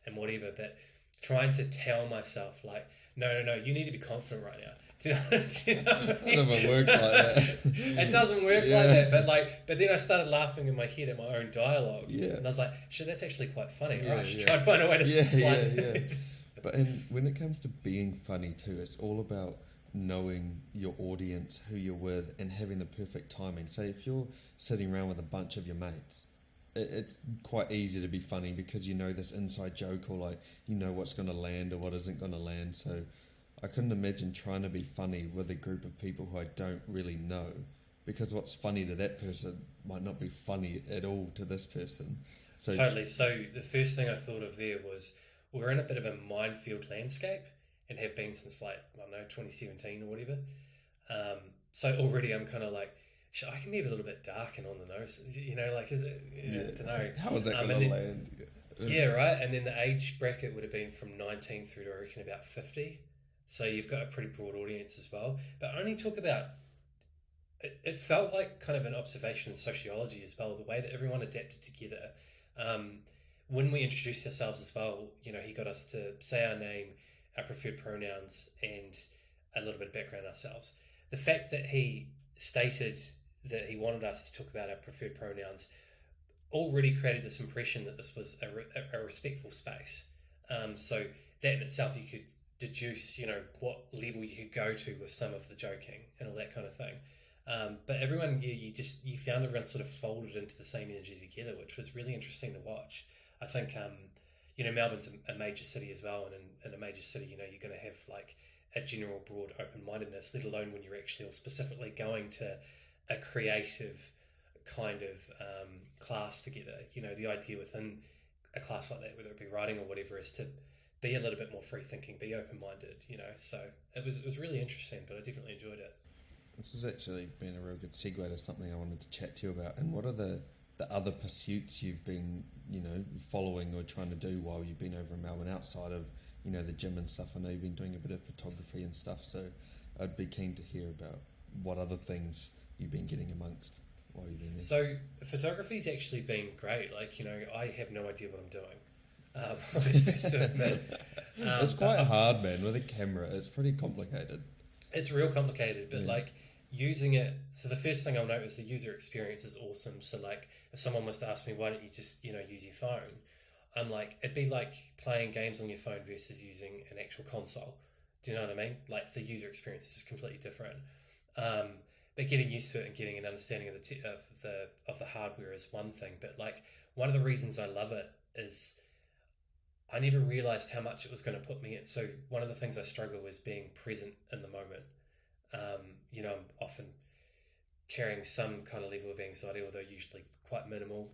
[SPEAKER 2] and whatever. But trying to tell myself like, no, you need to be confident right now. Do you know what I mean?
[SPEAKER 1] None of it works like that.
[SPEAKER 2] It doesn't work like that. But then I started laughing in my head at my own dialogue.
[SPEAKER 1] Yeah.
[SPEAKER 2] And I was like, shit, that's actually quite funny.
[SPEAKER 1] Yeah,
[SPEAKER 2] Right, I should try and find a way to slide it.
[SPEAKER 1] But when it comes to being funny too, it's all about knowing your audience, who you're with, and having the perfect timing. So if you're sitting around with a bunch of your mates, it's quite easy to be funny because you know this inside joke, or like you know what's going to land or what isn't going to land. So I couldn't imagine trying to be funny with a group of people who I don't really know, because what's funny to that person might not be funny at all to this person. So
[SPEAKER 2] totally. So the first thing I thought of there was, we're in a bit of a minefield landscape, and have been since like, I don't know, 2017 or whatever. So already I'm kind of like, I can be a little bit dark and on the nose, you know, like, is it, I don't know.
[SPEAKER 1] How is that going to land?
[SPEAKER 2] Yeah, right. And then the age bracket would have been from 19 through to, I reckon, about 50. So you've got a pretty broad audience as well. But I only talk about, it felt like kind of an observation in sociology as well, the way that everyone adapted together. When we introduced ourselves as well, you know, he got us to say our name, our preferred pronouns, and a little bit of background ourselves. The fact that he stated that he wanted us to talk about our preferred pronouns already created this impression that this was a respectful space. So that in itself, you could deduce, you know, what level you could go to with some of the joking and all that kind of thing. But everyone, you found everyone sort of folded into the same energy together, which was really interesting to watch. I think, you know, Melbourne's a major city as well, and in a major city, you know, you're going to have like a general broad open-mindedness, let alone when you're actually specifically going to a creative kind of class together. The idea within a class like that, whether it be writing or whatever, is to be a little bit more free thinking, be open minded. So it was really interesting, but I definitely enjoyed it.
[SPEAKER 1] This has actually been a real good segue to something I wanted to chat to you about. And what are the other pursuits you've been, following or trying to do while you've been over in Melbourne outside of, the gym and stuff? I know you've been doing a bit of photography and stuff, so I'd be keen to hear about what other things you've been getting amongst while you've been there.
[SPEAKER 2] So photography's actually been great. I have no idea what I'm doing. I'm the first to admit.
[SPEAKER 1] It's quite hard, man, with a camera. It's pretty complicated.
[SPEAKER 2] It's real complicated, but using it. So the first thing I'll note is the user experience is awesome. So if someone was to ask me, why don't you just, use your phone? I'm like, it'd be like playing games on your phone versus using an actual console. Do you know what I mean? The user experience is just completely different. But getting used to it and getting an understanding of the hardware is one thing. But one of the reasons I love it is I never realized how much it was going to put me in. So one of the things I struggle is being present in the moment. I'm often carrying some kind of level of anxiety, although usually quite minimal.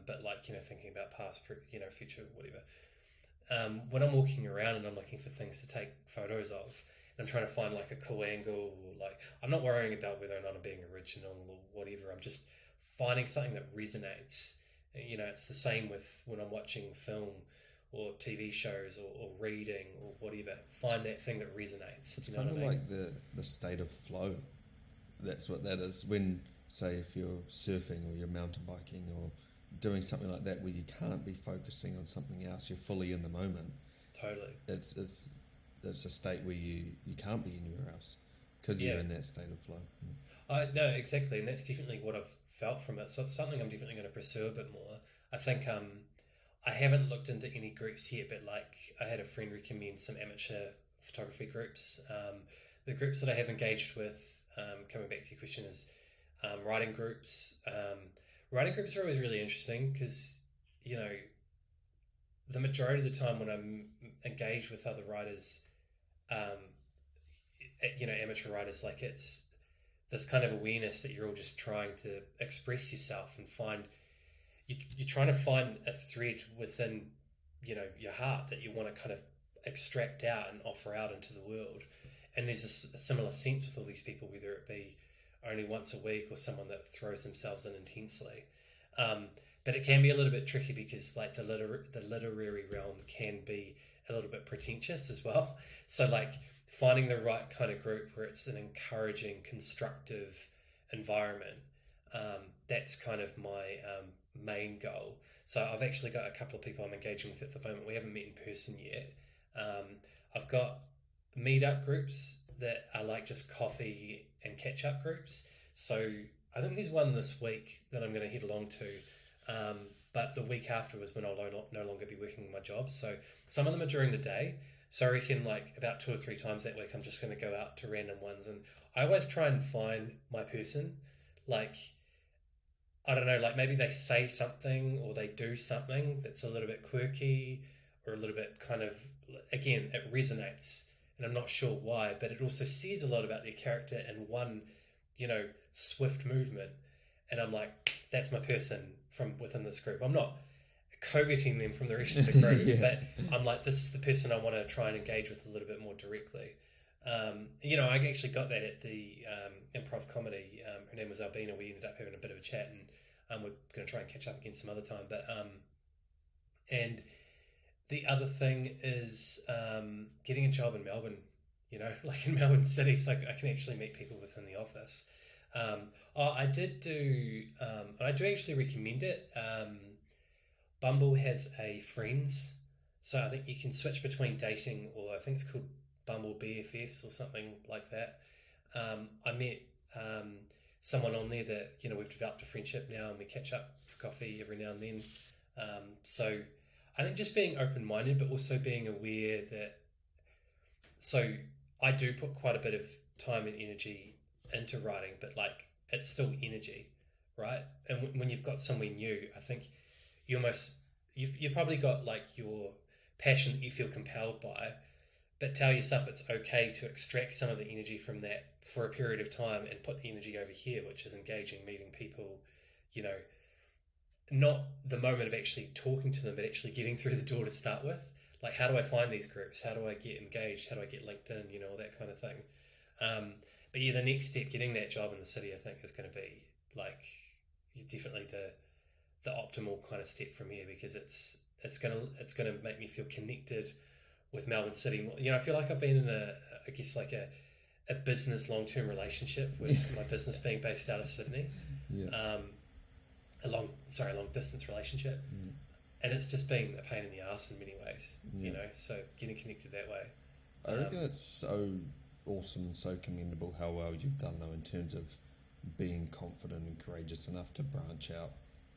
[SPEAKER 2] But thinking about past, future, whatever. When I'm walking around and I'm looking for things to take photos of, and I'm trying to find a cool angle, or I'm not worrying about whether or not I'm being original or whatever. I'm just finding something that resonates. It's the same with when I'm watching film or TV shows or reading or whatever. Find that thing that resonates.
[SPEAKER 1] It's kind of like the state of flow. That's what that is. When, say, if you're surfing or you're mountain biking or doing something like that where you can't be focusing on something else, you're fully in the moment.
[SPEAKER 2] Totally.
[SPEAKER 1] It's a state where you can't be anywhere else because you're in that state of flow.
[SPEAKER 2] No, exactly, and that's definitely what I've felt from it. So it's something I'm definitely going to pursue a bit more. I think I haven't looked into any groups yet, but I had a friend recommend some amateur photography groups. The groups that I have engaged with, coming back to your question, is writing groups. Writing groups are always really interesting because, the majority of the time when I'm engaged with other writers, amateur writers, it's this kind of awareness that you're all just trying to express yourself and find. You're trying to find a thread within, your heart that you want to kind of extract out and offer out into the world. And there's a similar sense with all these people, whether it be only once a week or someone that throws themselves in intensely. But it can be a little bit tricky because the literary realm can be a little bit pretentious as well. So finding the right kind of group where it's an encouraging, constructive environment, that's kind of my main goal. So I've actually got a couple of people I'm engaging with at the moment. We haven't met in person yet. I've got meetup groups that are just coffee and catch up groups. So I think there's one this week that I'm going to head along to. But the week after was when I'll no longer be working my job. So some of them are during the day. So I reckon about 2 or 3 times that week, I'm just going to go out to random ones. And I always try and find my person. I don't know, maybe they say something or they do something that's a little bit quirky or a little bit kind of, again, it resonates. And I'm not sure why, but it also says a lot about their character in one, swift movement. And I'm like, that's my person from within this group. I'm not coveting them from the rest of the group, but I'm like, this is the person I want to try and engage with a little bit more directly. I actually got that at the improv comedy. Her name was Albina. We ended up having a bit of a chat, and we're going to try and catch up again some other time. But and the other thing is getting a job in Melbourne. In Melbourne City, so I can actually meet people within the office. I did do, and I do actually recommend it. Bumble has a Friends, so I think you can switch between dating, or I think it's called Bumble BFFs or something like that. I met someone on there that we've developed a friendship now, and we catch up for coffee every now and then. So I think just being open-minded, but also being aware that. So I do put quite a bit of time and energy into writing, but it's still energy, right? And when you've got somewhere new, I think you've probably got your passion that you feel compelled by, but tell yourself it's okay to extract some of the energy from that for a period of time and put the energy over here, which is engaging, meeting people, you know, not the moment of actually talking to them, but actually getting through the door to start with. Like, how do I find these groups? How do I get engaged? How do I get LinkedIn? You know, all that kind of thing. But yeah, the next step, getting that job in the city, I think is going to be like definitely the optimal kind of step from here, because it's gonna make me feel connected with Melbourne City. You know, I feel like I've been in I guess like a business long-term relationship with my business being based out of Sydney.
[SPEAKER 1] Yeah.
[SPEAKER 2] A long distance relationship, and it's just been a pain in the ass in many ways. You know, so getting connected that way.
[SPEAKER 1] I reckon it's so awesome and so commendable how well you've done, though, in terms of being confident and courageous enough to branch out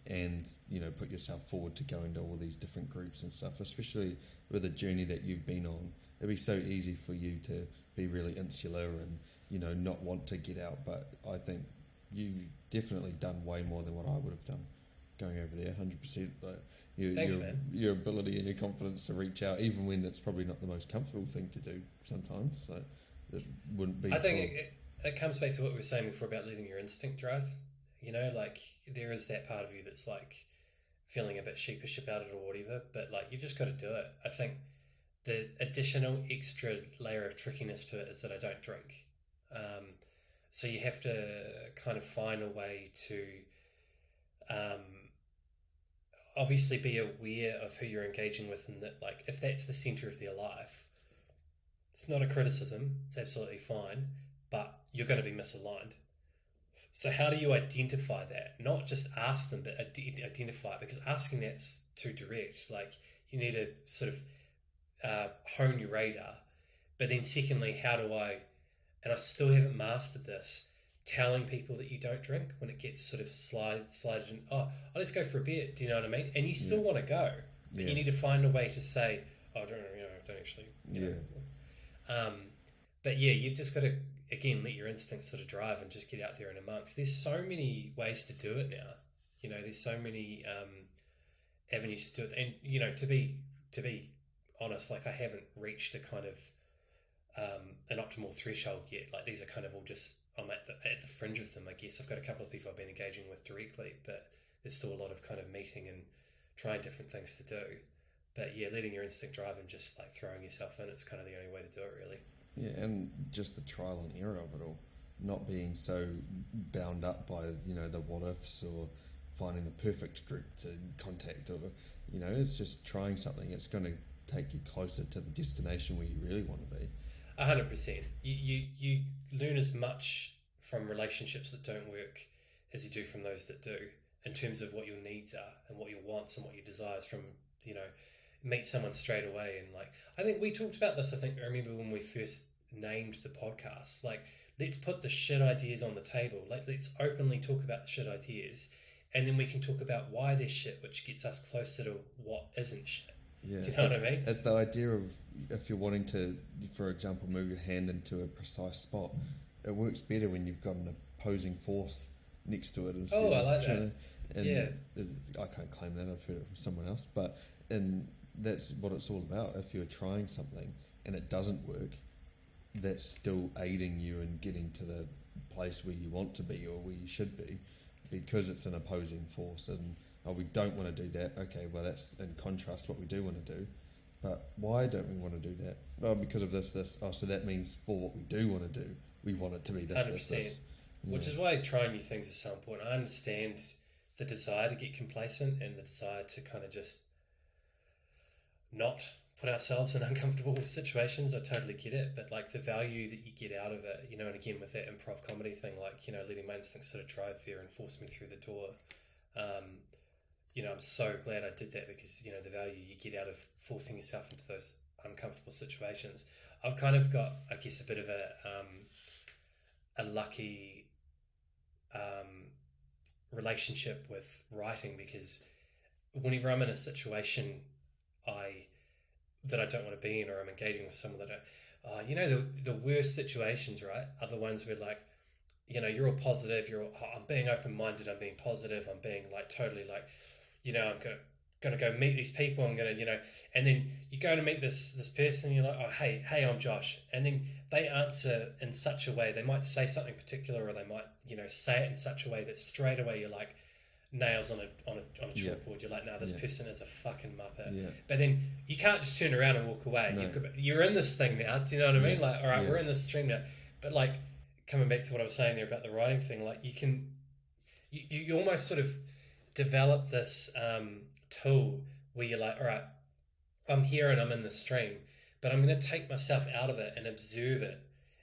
[SPEAKER 1] and, you know, put yourself forward to go into all these different groups and stuff, especially with the journey that you've been on. It'd be so easy for you to be really insular and, you know, not want to get out, but I think you've definitely done way more than what I would have done going over there, 100%. But
[SPEAKER 2] Thanks, man.
[SPEAKER 1] Your ability and your confidence to reach out, even when it's probably not the most comfortable thing to do sometimes, so it wouldn't be.
[SPEAKER 2] I think it comes back to what we were saying before about letting your instinct drive. You know, like there is that part of you that's like feeling a bit sheepish about it or whatever, but like you've just got to do it. I think the additional extra layer of trickiness to it is that I don't drink. So you have to kind of find a way to obviously be aware of who you're engaging with, and that like if that's the center of their life, it's not a criticism, it's absolutely fine, but you're going to be misaligned. So how do you identify that? Not just ask them, but identify it, because asking that's too direct. Like you need to sort of hone your radar. But then secondly, how do I, and I still haven't mastered this, telling people that you don't drink when it gets sort of slided in, let's go for a beer. Do you know what I mean? And you still want to go, but you need to find a way to say, I don't actually. You know. But yeah, you've just got to, again, let your instincts sort of drive and just get out there and amongst. There's so many ways to do it now. You know, there's so many avenues to do it. And, you know, to be honest, like I haven't reached a kind of an optimal threshold yet. Like these are kind of all just, I'm at the fringe of them, I guess. I've got a couple of people I've been engaging with directly, but there's still a lot of kind of meeting and trying different things to do. But yeah, letting your instinct drive and just like throwing yourself in, it's kind of the only way to do it, really.
[SPEAKER 1] Yeah, and just the trial and error of it all, not being so bound up by, you know, the what ifs or finding the perfect group to contact, or, you know, it's just trying something. It's going to take you closer to the destination where you really want to be.
[SPEAKER 2] 100%. You learn as much from relationships that don't work as you do from those that do, in terms of what your needs are and what your wants and what your desires from, you know, meet someone straight away. And like, I think we talked about this, I remember when we first named the podcast, like, let's put the shit ideas on the table. Like, let's openly talk about the shit ideas, and then we can talk about why they're shit, which gets us closer to what isn't shit.
[SPEAKER 1] Yeah,
[SPEAKER 2] do you know what I mean?
[SPEAKER 1] It's the idea of, if you're wanting to, for example, move your hand into a precise spot, it works better when you've got an opposing force next to it instead.
[SPEAKER 2] I like that.
[SPEAKER 1] I can't claim that, I've heard it from someone else, but that's what it's all about. If you're trying something and it doesn't work, that's still aiding you in getting to the place where you want to be or where you should be, because it's an opposing force. And we don't want to do that. Okay, well, that's in contrast what we do want to do. But why don't we want to do that? Well, because of this. So that means for what we do want to do, we want it to be this,
[SPEAKER 2] 100%.
[SPEAKER 1] this. Yeah.
[SPEAKER 2] Which is why trying new things is so important. I understand the desire to get complacent and the desire to kind of just not put ourselves in uncomfortable situations. I totally get it, but like the value that you get out of it, you know, and again with that improv comedy thing, like, you know, letting my instincts sort of drive there and force me through the door. You know, I'm so glad I did that, because, you know, the value you get out of forcing yourself into those uncomfortable situations. I've kind of got, I guess, a bit of a lucky relationship with writing, because whenever I'm in a situation that I don't want to be in, or I'm engaging with someone that you know, the worst situations, right, are the ones where, like, you know, you're all positive, I'm being open-minded, I'm being positive, I'm being like totally like, you know, I'm gonna go meet these people, I'm gonna, you know, and then you go to meet this person, and you're like, oh, hey, I'm Josh, and then they answer in such a way, they might say something particular, or they might, you know, say it in such a way that straight away you're like, nails on a
[SPEAKER 1] Yeah.
[SPEAKER 2] chalkboard. You're like, no, this
[SPEAKER 1] Yeah.
[SPEAKER 2] person is a fucking muppet.
[SPEAKER 1] Yeah.
[SPEAKER 2] But then you can't just turn around and walk away.
[SPEAKER 1] No.
[SPEAKER 2] You're in this thing now. Do you know what I mean?
[SPEAKER 1] Yeah.
[SPEAKER 2] Like, all right,
[SPEAKER 1] Yeah.
[SPEAKER 2] we're in this stream now. But like, coming back to what I was saying there about the writing thing, like you almost sort of develop this tool where you're like, all right, I'm here and I'm in the stream, but I'm going to take myself out of it and observe it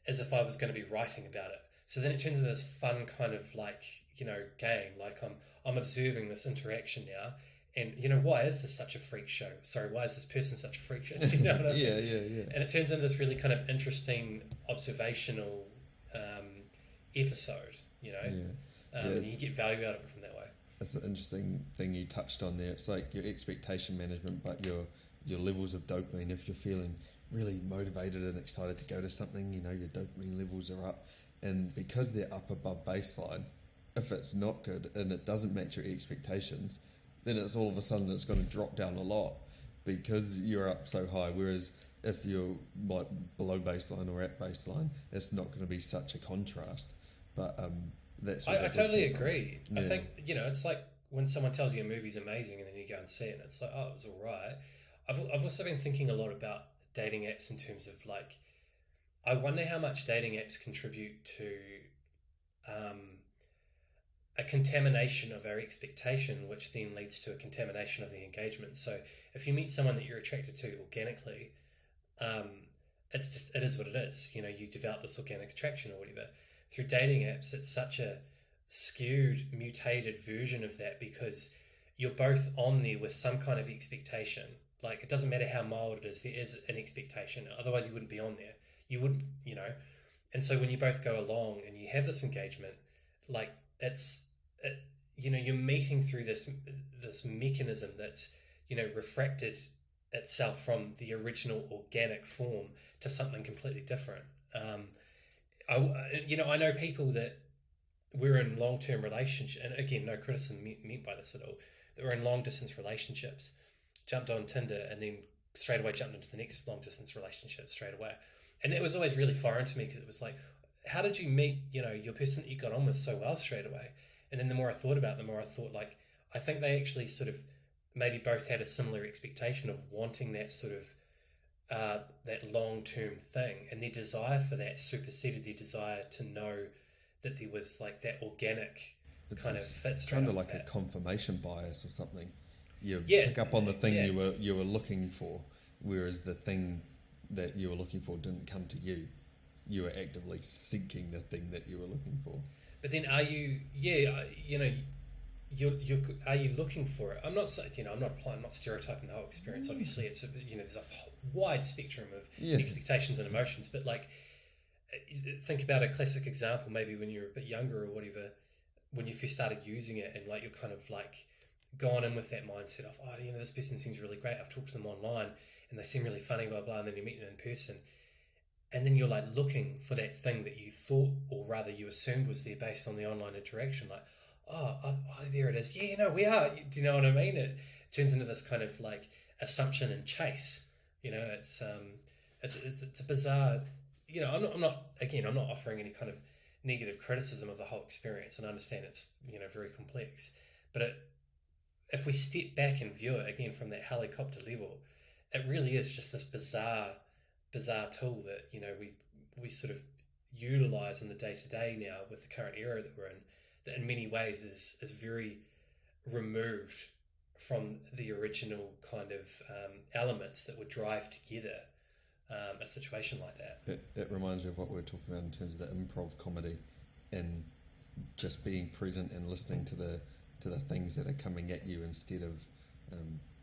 [SPEAKER 2] as if I was going to be writing about it. So then it turns into this fun kind of like, game. Like I'm observing this interaction now, and why is this such a freak show? Sorry, why is this person such a freak show? You know what I mean?
[SPEAKER 1] Yeah.
[SPEAKER 2] And it turns into this really kind of interesting observational episode. And you get value out of it from that way.
[SPEAKER 1] It's an interesting thing you touched on there. It's like your expectation management, but your levels of dopamine. If you're feeling really motivated and excited to go to something, your dopamine levels are up. And because they're up above baseline, if it's not good and it doesn't match your expectations, then it's all of a sudden it's going to drop down a lot because you're up so high. Whereas if you're like below baseline or at baseline, it's not going to be such a contrast. But that's what
[SPEAKER 2] I totally agree.
[SPEAKER 1] Yeah.
[SPEAKER 2] I think, it's like when someone tells you a movie's amazing and then you go and see it and it's like, oh, it was all right. I've also been thinking a lot about dating apps in terms of like, I wonder how much dating apps contribute to a contamination of our expectation, which then leads to a contamination of the engagement. So if you meet someone that you're attracted to organically, it is what it is. You develop this organic attraction or whatever. Through dating apps, it's such a skewed, mutated version of that because you're both on there with some kind of expectation. Like, it doesn't matter how mild it is, there is an expectation. Otherwise, you wouldn't be on there. You wouldn't, And so when you both go along and you have this engagement, like, you're meeting through this mechanism that's, refracted itself from the original organic form to something completely different. I know people that we're in long-term relationships, and again, no criticism meant by this at all, that were in long-distance relationships, jumped on Tinder, and then straight away jumped into the next long-distance relationship straight away. And that was always really foreign to me because it was like, how did you meet, your person that you got on with so well straight away? And then the more I thought about it, the more I thought, like, I think they actually sort of maybe both had a similar expectation of wanting that sort of that long-term thing, and their desire for that superseded their desire to know that there was like that organic kind of fit.
[SPEAKER 1] It's kind of like a confirmation bias or something. You pick up on the thing you were looking for, whereas the thing that you were looking for didn't come to you. You were actively seeking the thing that you were looking for.
[SPEAKER 2] But then, are you? Are you looking for it? I'm not saying, I'm not stereotyping the whole experience. Obviously, it's there's a wide spectrum of expectations and emotions. But like, think about a classic example. Maybe when you're a bit younger or whatever, when you first started using it, and like you're kind of like gone in with that mindset of, oh, this person seems really great. I've talked to them online, and they seem really funny, blah blah. And then you meet them in person, and then you're like looking for that thing that you thought, or rather you assumed was there based on the online interaction. Like, oh, there it is. Yeah, we are. Do you know what I mean? It turns into this kind of like assumption and chase. It's a bizarre. I'm not offering any kind of negative criticism of the whole experience, and I understand it's very complex. But if we step back and view it again from that helicopter level, it really is just this bizarre tool that we sort of utilize in the day-to-day now with the current era that we're in, that in many ways is very removed from the original kind of elements that would drive together a situation like that.
[SPEAKER 1] It reminds me of what we were talking about in terms of the improv comedy and just being present and listening to the things that are coming at you instead of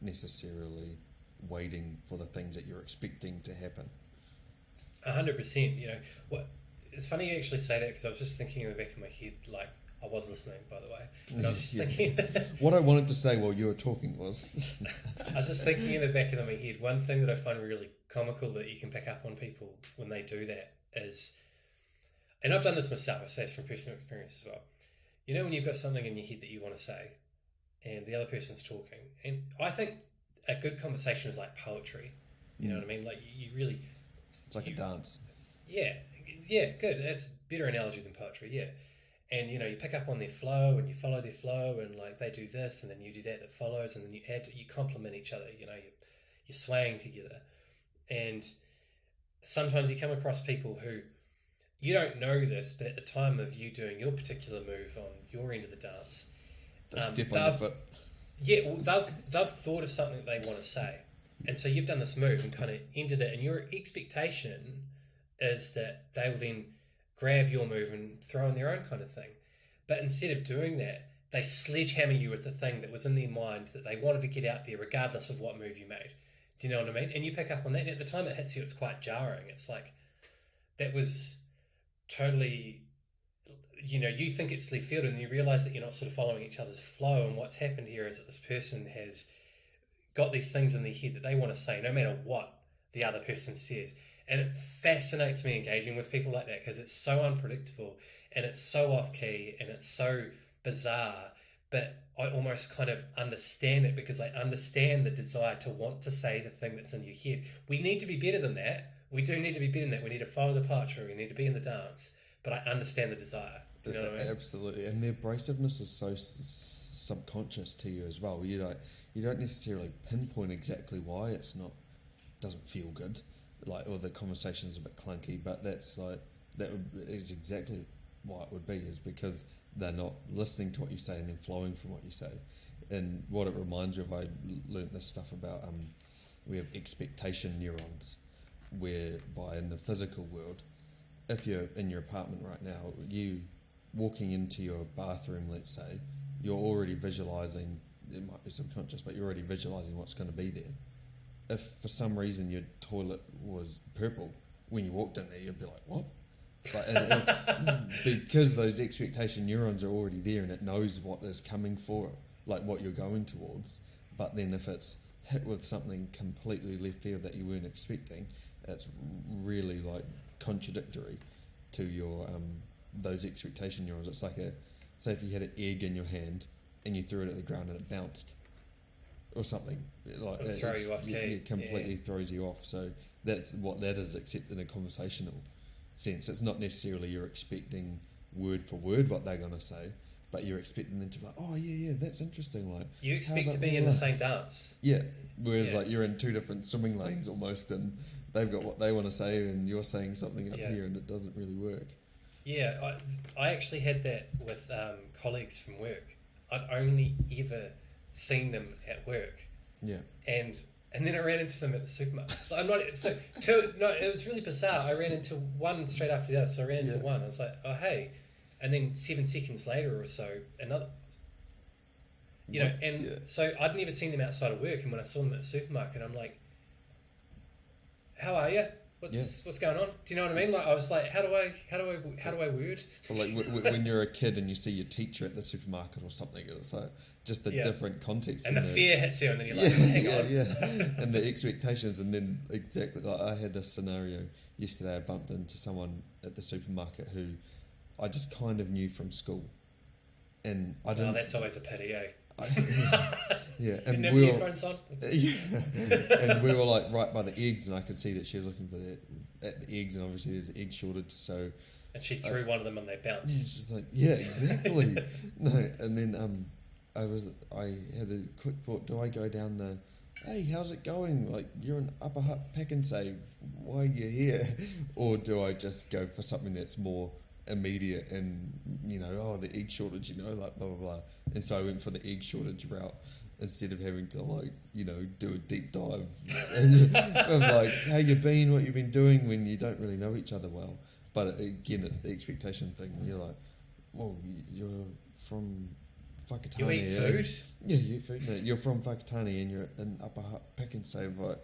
[SPEAKER 1] necessarily waiting for the things that you're expecting to happen.
[SPEAKER 2] 100%. What it's funny you actually say that, because I was just thinking in the back of my head, like, I was listening, by the way, and I was just thinking
[SPEAKER 1] what I wanted to say while you were talking was
[SPEAKER 2] I was just thinking in the back of my head, one thing that I find really comical that you can pick up on people when they do that is, and I've done this myself, I say this from personal experience as well, when you've got something in your head that you want to say and the other person's talking, and I think a good conversation is like poetry, you know what I mean, like you really,
[SPEAKER 1] it's like a dance.
[SPEAKER 2] Yeah, good, that's a better analogy than poetry. and you pick up on their flow and you follow their flow, and like they do this and then you do that follows, and then you complement each other. You're swaying together, and sometimes you come across people who you don't know this, but at the time of you doing your particular move on your end of the dance,
[SPEAKER 1] They step on your foot.
[SPEAKER 2] yeah, well, they've thought of something they want to say, and so you've done this move and kind of ended it, and your expectation is that they will then grab your move and throw in their own kind of thing. But instead of doing that, they sledgehammer you with the thing that was in their mind that they wanted to get out there regardless of what move you made. Do you know what I mean? And you pick up on that, and at the time it hits you, it's quite jarring. It's like, that was totally, you think it's left field, and then you realise that you're not sort of following each other's flow, and what's happened here is that this person has got these things in their head that they want to say no matter what the other person says. And it fascinates me engaging with people like that, because it's so unpredictable and it's so off key and it's so bizarre, but I almost kind of understand it because I understand the desire to want to say the thing that's in your head. We need to be better than that. We do need to be better than that. We need to follow the partner. We need to be in the dance. But I understand the desire. Do you know what I mean?
[SPEAKER 1] Absolutely. And the abrasiveness is so subconscious to you as well. You don't necessarily pinpoint exactly why doesn't feel good, like, or the conversation's a bit clunky. But is exactly why it would be, is because they're not listening to what you say and then flowing from what you say. And what it reminds me of, I learned this stuff about, we have expectation neurons, whereby in the physical world, if you're in your apartment right now, you walking into your bathroom, let's say, you're already visualizing, it might be subconscious, but you're already visualizing what's going to be there. If for some reason your toilet was purple, when you walked in there, you'd be like, what? Because those expectation neurons are already there and it knows what is coming for it, like what you're going towards. But then if it's hit with something completely left field that you weren't expecting, it's really like contradictory to your those expectation neurons. It's like say if you had an egg in your hand and you threw it at the ground and it bounced or something, like
[SPEAKER 2] It'll throw you off key.
[SPEAKER 1] It completely throws you off. So that's what that is, except in a conversational sense. It's not necessarily you're expecting word for word what they're going to say, but you're expecting them to be like, oh yeah, that's interesting. Like,
[SPEAKER 2] you expect to be in the same dance.
[SPEAKER 1] Yeah. Whereas like you're in two different swimming lanes almost, and they've got what they want to say and you're saying something up here and it doesn't really work.
[SPEAKER 2] Yeah, I actually had that with colleagues from work. I'd only ever seen them at work.
[SPEAKER 1] Yeah.
[SPEAKER 2] And then I ran into them at the supermarket. It was really bizarre. I ran into one straight after the other. So I ran into one. I was like, oh, hey. And then 7 seconds later or so, another. So I'd never seen them outside of work. And when I saw them at the supermarket, I'm like, how are you? What's going on? Do you know what I mean? Like, I was like, how do I word?
[SPEAKER 1] Or like when you're a kid and you see your teacher at the supermarket or something, it's like just the different context.
[SPEAKER 2] And the fear hits you, and then you're like, hang on.
[SPEAKER 1] Yeah. And the expectations, and then exactly, like I had this scenario yesterday. I bumped into someone at the supermarket who I just kind of knew from school. And I didn't...
[SPEAKER 2] Oh, that's always a pity, eh?
[SPEAKER 1] Yeah,
[SPEAKER 2] and didn't have your earphones on.
[SPEAKER 1] Yeah, and we were like right by the eggs, and I could see that she was looking for the eggs, and obviously there's an egg shortage. So,
[SPEAKER 2] and she threw one of them, and they bounced.
[SPEAKER 1] Yeah, she's like, yeah, exactly. No, and then I had a quick thought: do I go down the, hey, how's it going? Like, you're an Upper Hutt Pack and Save. Why are you here? Or do I just go for something that's more immediate and, the egg shortage, like blah blah blah. And so I went for the egg shortage route instead of having to do a deep dive of like how you been, what you've been doing, when you don't really know each other well. But again, it's the expectation thing. You're like, well, you're from Whakatane.
[SPEAKER 2] You eat food?
[SPEAKER 1] Yeah, you eat food. No, you're from Whakatane and you're in Upper Hutt Pack and Save. Like,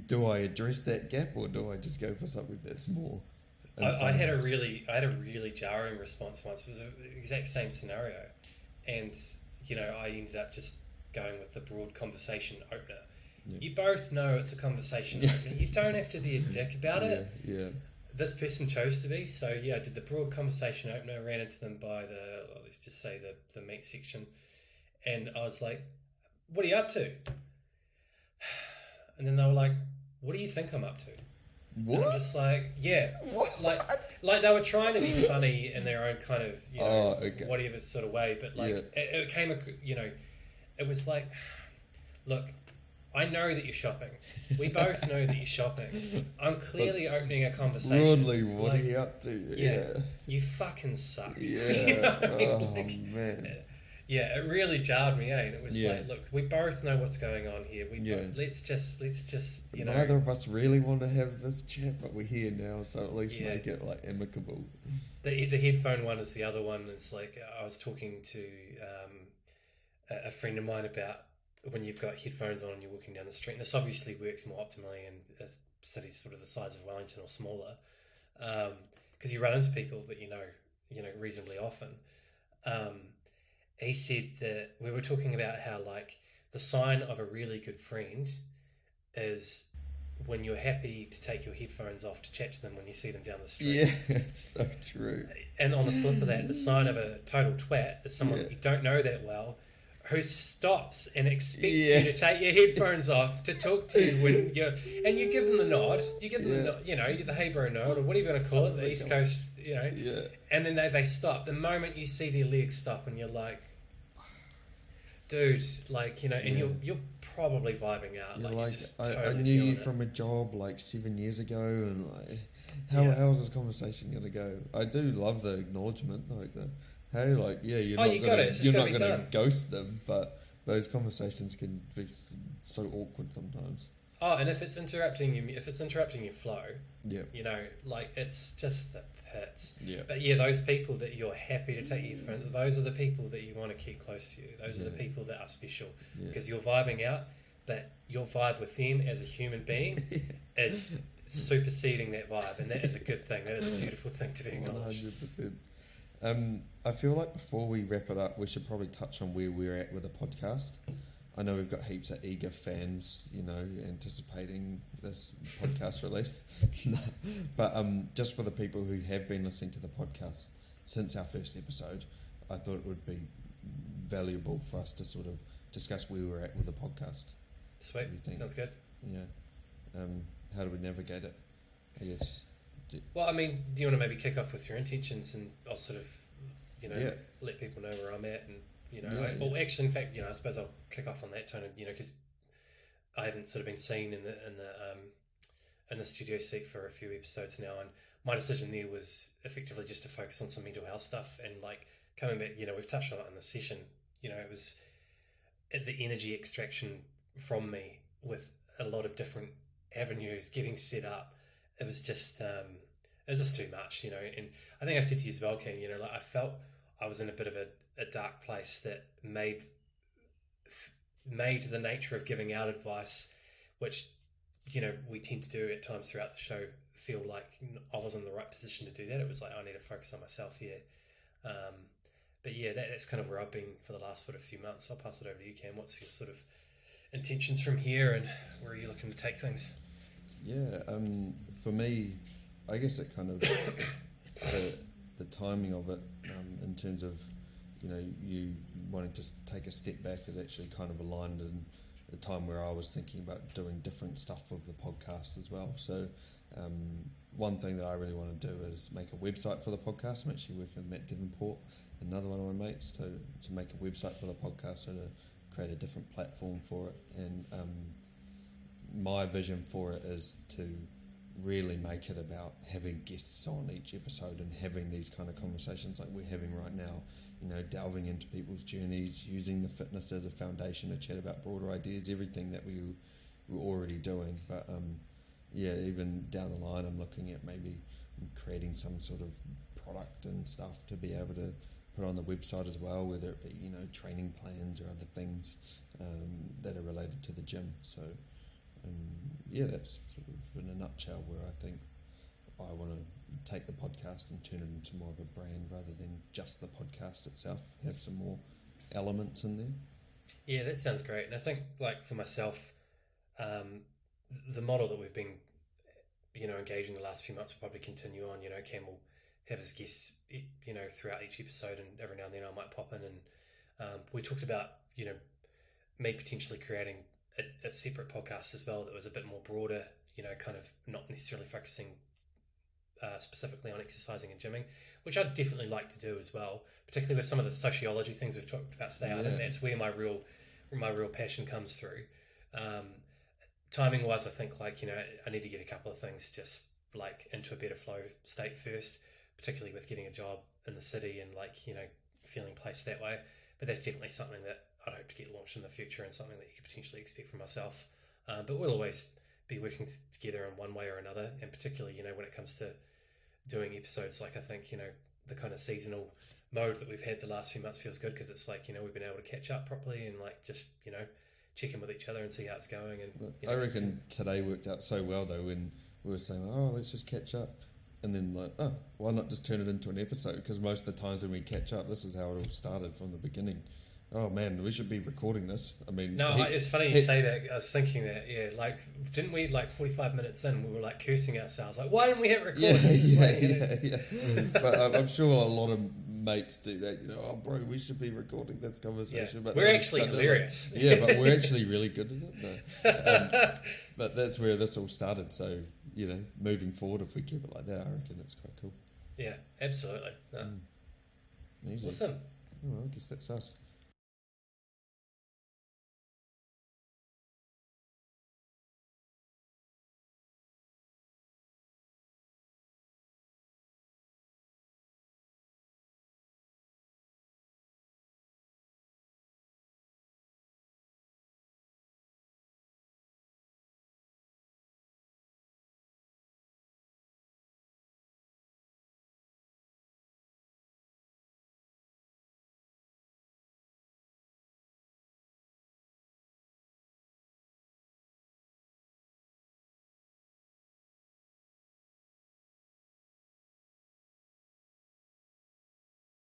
[SPEAKER 1] do I address that gap, or do I just go for something that's more...
[SPEAKER 2] I had a really jarring response once. It was the exact same scenario, and I ended up just going with the broad conversation opener. Yeah. You both know it's a conversation opener. You don't have to be a dick about it.
[SPEAKER 1] Yeah.
[SPEAKER 2] This person chose to be, so I did the broad conversation opener. Ran into them by let's just say the meat section, and I was like, "What are you up to?" And then they were like, "What do you think I'm up to?"
[SPEAKER 1] What?
[SPEAKER 2] And I'm just like, yeah.
[SPEAKER 1] What?
[SPEAKER 2] Like, like they were trying to be funny in their own kind of, you know,
[SPEAKER 1] okay.
[SPEAKER 2] whatever sort of way, but like it came, you know, it was like, look, I know that you're shopping. We both know that you're shopping. I'm clearly opening a conversation.
[SPEAKER 1] Broadly, what
[SPEAKER 2] like,
[SPEAKER 1] are you up to?
[SPEAKER 2] Yeah, you fucking suck.
[SPEAKER 1] Yeah.
[SPEAKER 2] You know what I mean?
[SPEAKER 1] Oh,
[SPEAKER 2] Like,
[SPEAKER 1] man.
[SPEAKER 2] yeah, it really jarred me, And it was
[SPEAKER 1] Yeah.
[SPEAKER 2] like, look, we both know what's going on here. Let's just, you know.
[SPEAKER 1] Neither of us really want to have this chat, but we're here now, so at least make it like amicable.
[SPEAKER 2] The headphone one is the other one. It's like I was talking to a friend of mine about when you've got headphones on and you're walking down the street. And this obviously works more optimally in cities sort of the size of Wellington or smaller, because you run into people that you know reasonably often. He said that we were talking about how like the sign of a really good friend is when you're happy to take your headphones off to chat to them when you see them down the street.
[SPEAKER 1] Yeah, it's so true.
[SPEAKER 2] And on the flip of that, the sign of a total twat is someone that you don't know that well, who stops and expects you to take your headphones off to talk to you when and you give them the nod. You give them the nod, you know, the hey bro nod, or whatever you want to call it, the East Coast, you know.
[SPEAKER 1] Yeah.
[SPEAKER 2] And then they stop. The moment you see their legs stop, and you're like, dude, like, you know, and you're probably vibing out.
[SPEAKER 1] You're
[SPEAKER 2] like
[SPEAKER 1] like
[SPEAKER 2] you're just
[SPEAKER 1] I
[SPEAKER 2] totally
[SPEAKER 1] knew you
[SPEAKER 2] feeling it.
[SPEAKER 1] from a job like 7 years ago, and like, how's this conversation gonna go? I do love the acknowledgement, like the hey, like you're not gonna ghost them, but those conversations can be so awkward sometimes.
[SPEAKER 2] Oh, and if it's interrupting your flow, you know, like it's just the pits.
[SPEAKER 1] Yeah.
[SPEAKER 2] But yeah, those people that you're happy to take you from, those are the people that you want to keep close to you. Those are the people that are special because you're vibing out, but your vibe with them as a human being is superseding that vibe, and that is a good thing. That is a beautiful thing to be acknowledged.
[SPEAKER 1] 100%. I feel like before we wrap it up, we should probably touch on where we're at with the podcast. I know we've got heaps of eager fans, you know, anticipating this podcast release. But just for the people who have been listening to the podcast since our first episode, I thought it would be valuable for us to sort of discuss where we're at with the podcast.
[SPEAKER 2] Sweet.
[SPEAKER 1] What do you think?
[SPEAKER 2] Sounds good.
[SPEAKER 1] Yeah. How do we navigate it, I guess?
[SPEAKER 2] Well, I mean, do you want to maybe kick off with your intentions, and I'll sort of, you know, let people know where I'm at, and you know, well, actually, in fact, you know, I suppose I'll kick off on that tone, you know, because I haven't sort of been seen in the studio seat for a few episodes now, and my decision there was effectively just to focus on some mental health stuff, and like coming back, you know, we've touched on it in the session, you know, it was the energy extraction from me with a lot of different avenues getting set up. It was just too much, you know, and I think I said to you as well, Ken, you know, like I felt I was in a bit of a dark place that made the nature of giving out advice, which, you know, we tend to do at times throughout the show, feel like I was in the right position to do that. It was like, I need to focus on myself here. But yeah, that's kind of where I've been for the last sort of few months. I'll pass it over to you, Cam. What's your sort of intentions from here, and where are you looking to take things?
[SPEAKER 1] Yeah, for me, I guess it kind of the timing of it, in terms of, you know, you wanting to take a step back, is actually kind of aligned in the time where I was thinking about doing different stuff with the podcast as well. So one thing that I really want to do is make a website for the podcast. I'm actually working with Matt Devonport, another one of my mates, to make a website for the podcast, so to create a different platform for it. And my vision for it is to really make it about having guests on each episode and having these kind of conversations like we're having right now, you know, delving into people's journeys, using the fitness as a foundation to chat about broader ideas, everything that we were already doing. But even down the line, I'm looking at maybe creating some sort of product and stuff to be able to put on the website as well, whether it be, you know, training plans or other things that are related to the gym. So that's sort of in a nutshell where I think I want to take the podcast and turn it into more of a brand rather than just the podcast itself, have some more elements in there.
[SPEAKER 2] Yeah, that sounds great. And I think, like, for myself, the model that we've been, you know, engaging the last few months will probably continue on. You know, Cam will have his guests, you know, throughout each episode, and every now and then I might pop in. And we talked about, you know, me potentially creating a separate podcast as well that was a bit more broader, you know, kind of not necessarily focusing specifically on exercising and gymming, which I'd definitely like to do as well, particularly with some of the sociology things we've talked about today. I think that's where my real passion comes through. Timing wise, I think like, I need to get a couple of things just like into a better flow state first, particularly with getting a job in the city and like, feeling placed that way. But that's definitely something that I'd hope to get launched in the future and something that you could potentially expect from myself. But we'll always be working together in one way or another, and particularly, when it comes to doing episodes, like I think, the kind of seasonal mode that we've had the last few months feels good because it's like, we've been able to catch up properly and like just, check in with each other and see how it's going. And
[SPEAKER 1] I reckon today worked out so well though when we were saying, oh, let's just catch up. And then like, oh, why not just turn it into an episode? Because most of the times when we catch up, this is how it all started from the beginning. Oh man, we should be recording this. I mean,
[SPEAKER 2] no, it's funny you say that. I was thinking that, yeah, like, didn't we like 45 minutes in, we were like cursing ourselves, like, why didn't we hit record?
[SPEAKER 1] Yeah. But I'm sure a lot of mates do that. Oh, bro, we should be recording this conversation.
[SPEAKER 2] Yeah.
[SPEAKER 1] But
[SPEAKER 2] we're actually hilarious.
[SPEAKER 1] Like, but we're actually really good at it. No. But that's where this all started. So moving forward, if we keep it like that, I reckon it's quite cool.
[SPEAKER 2] Yeah, absolutely. No.
[SPEAKER 1] Easy.
[SPEAKER 2] Awesome.
[SPEAKER 1] Oh, I guess that's us.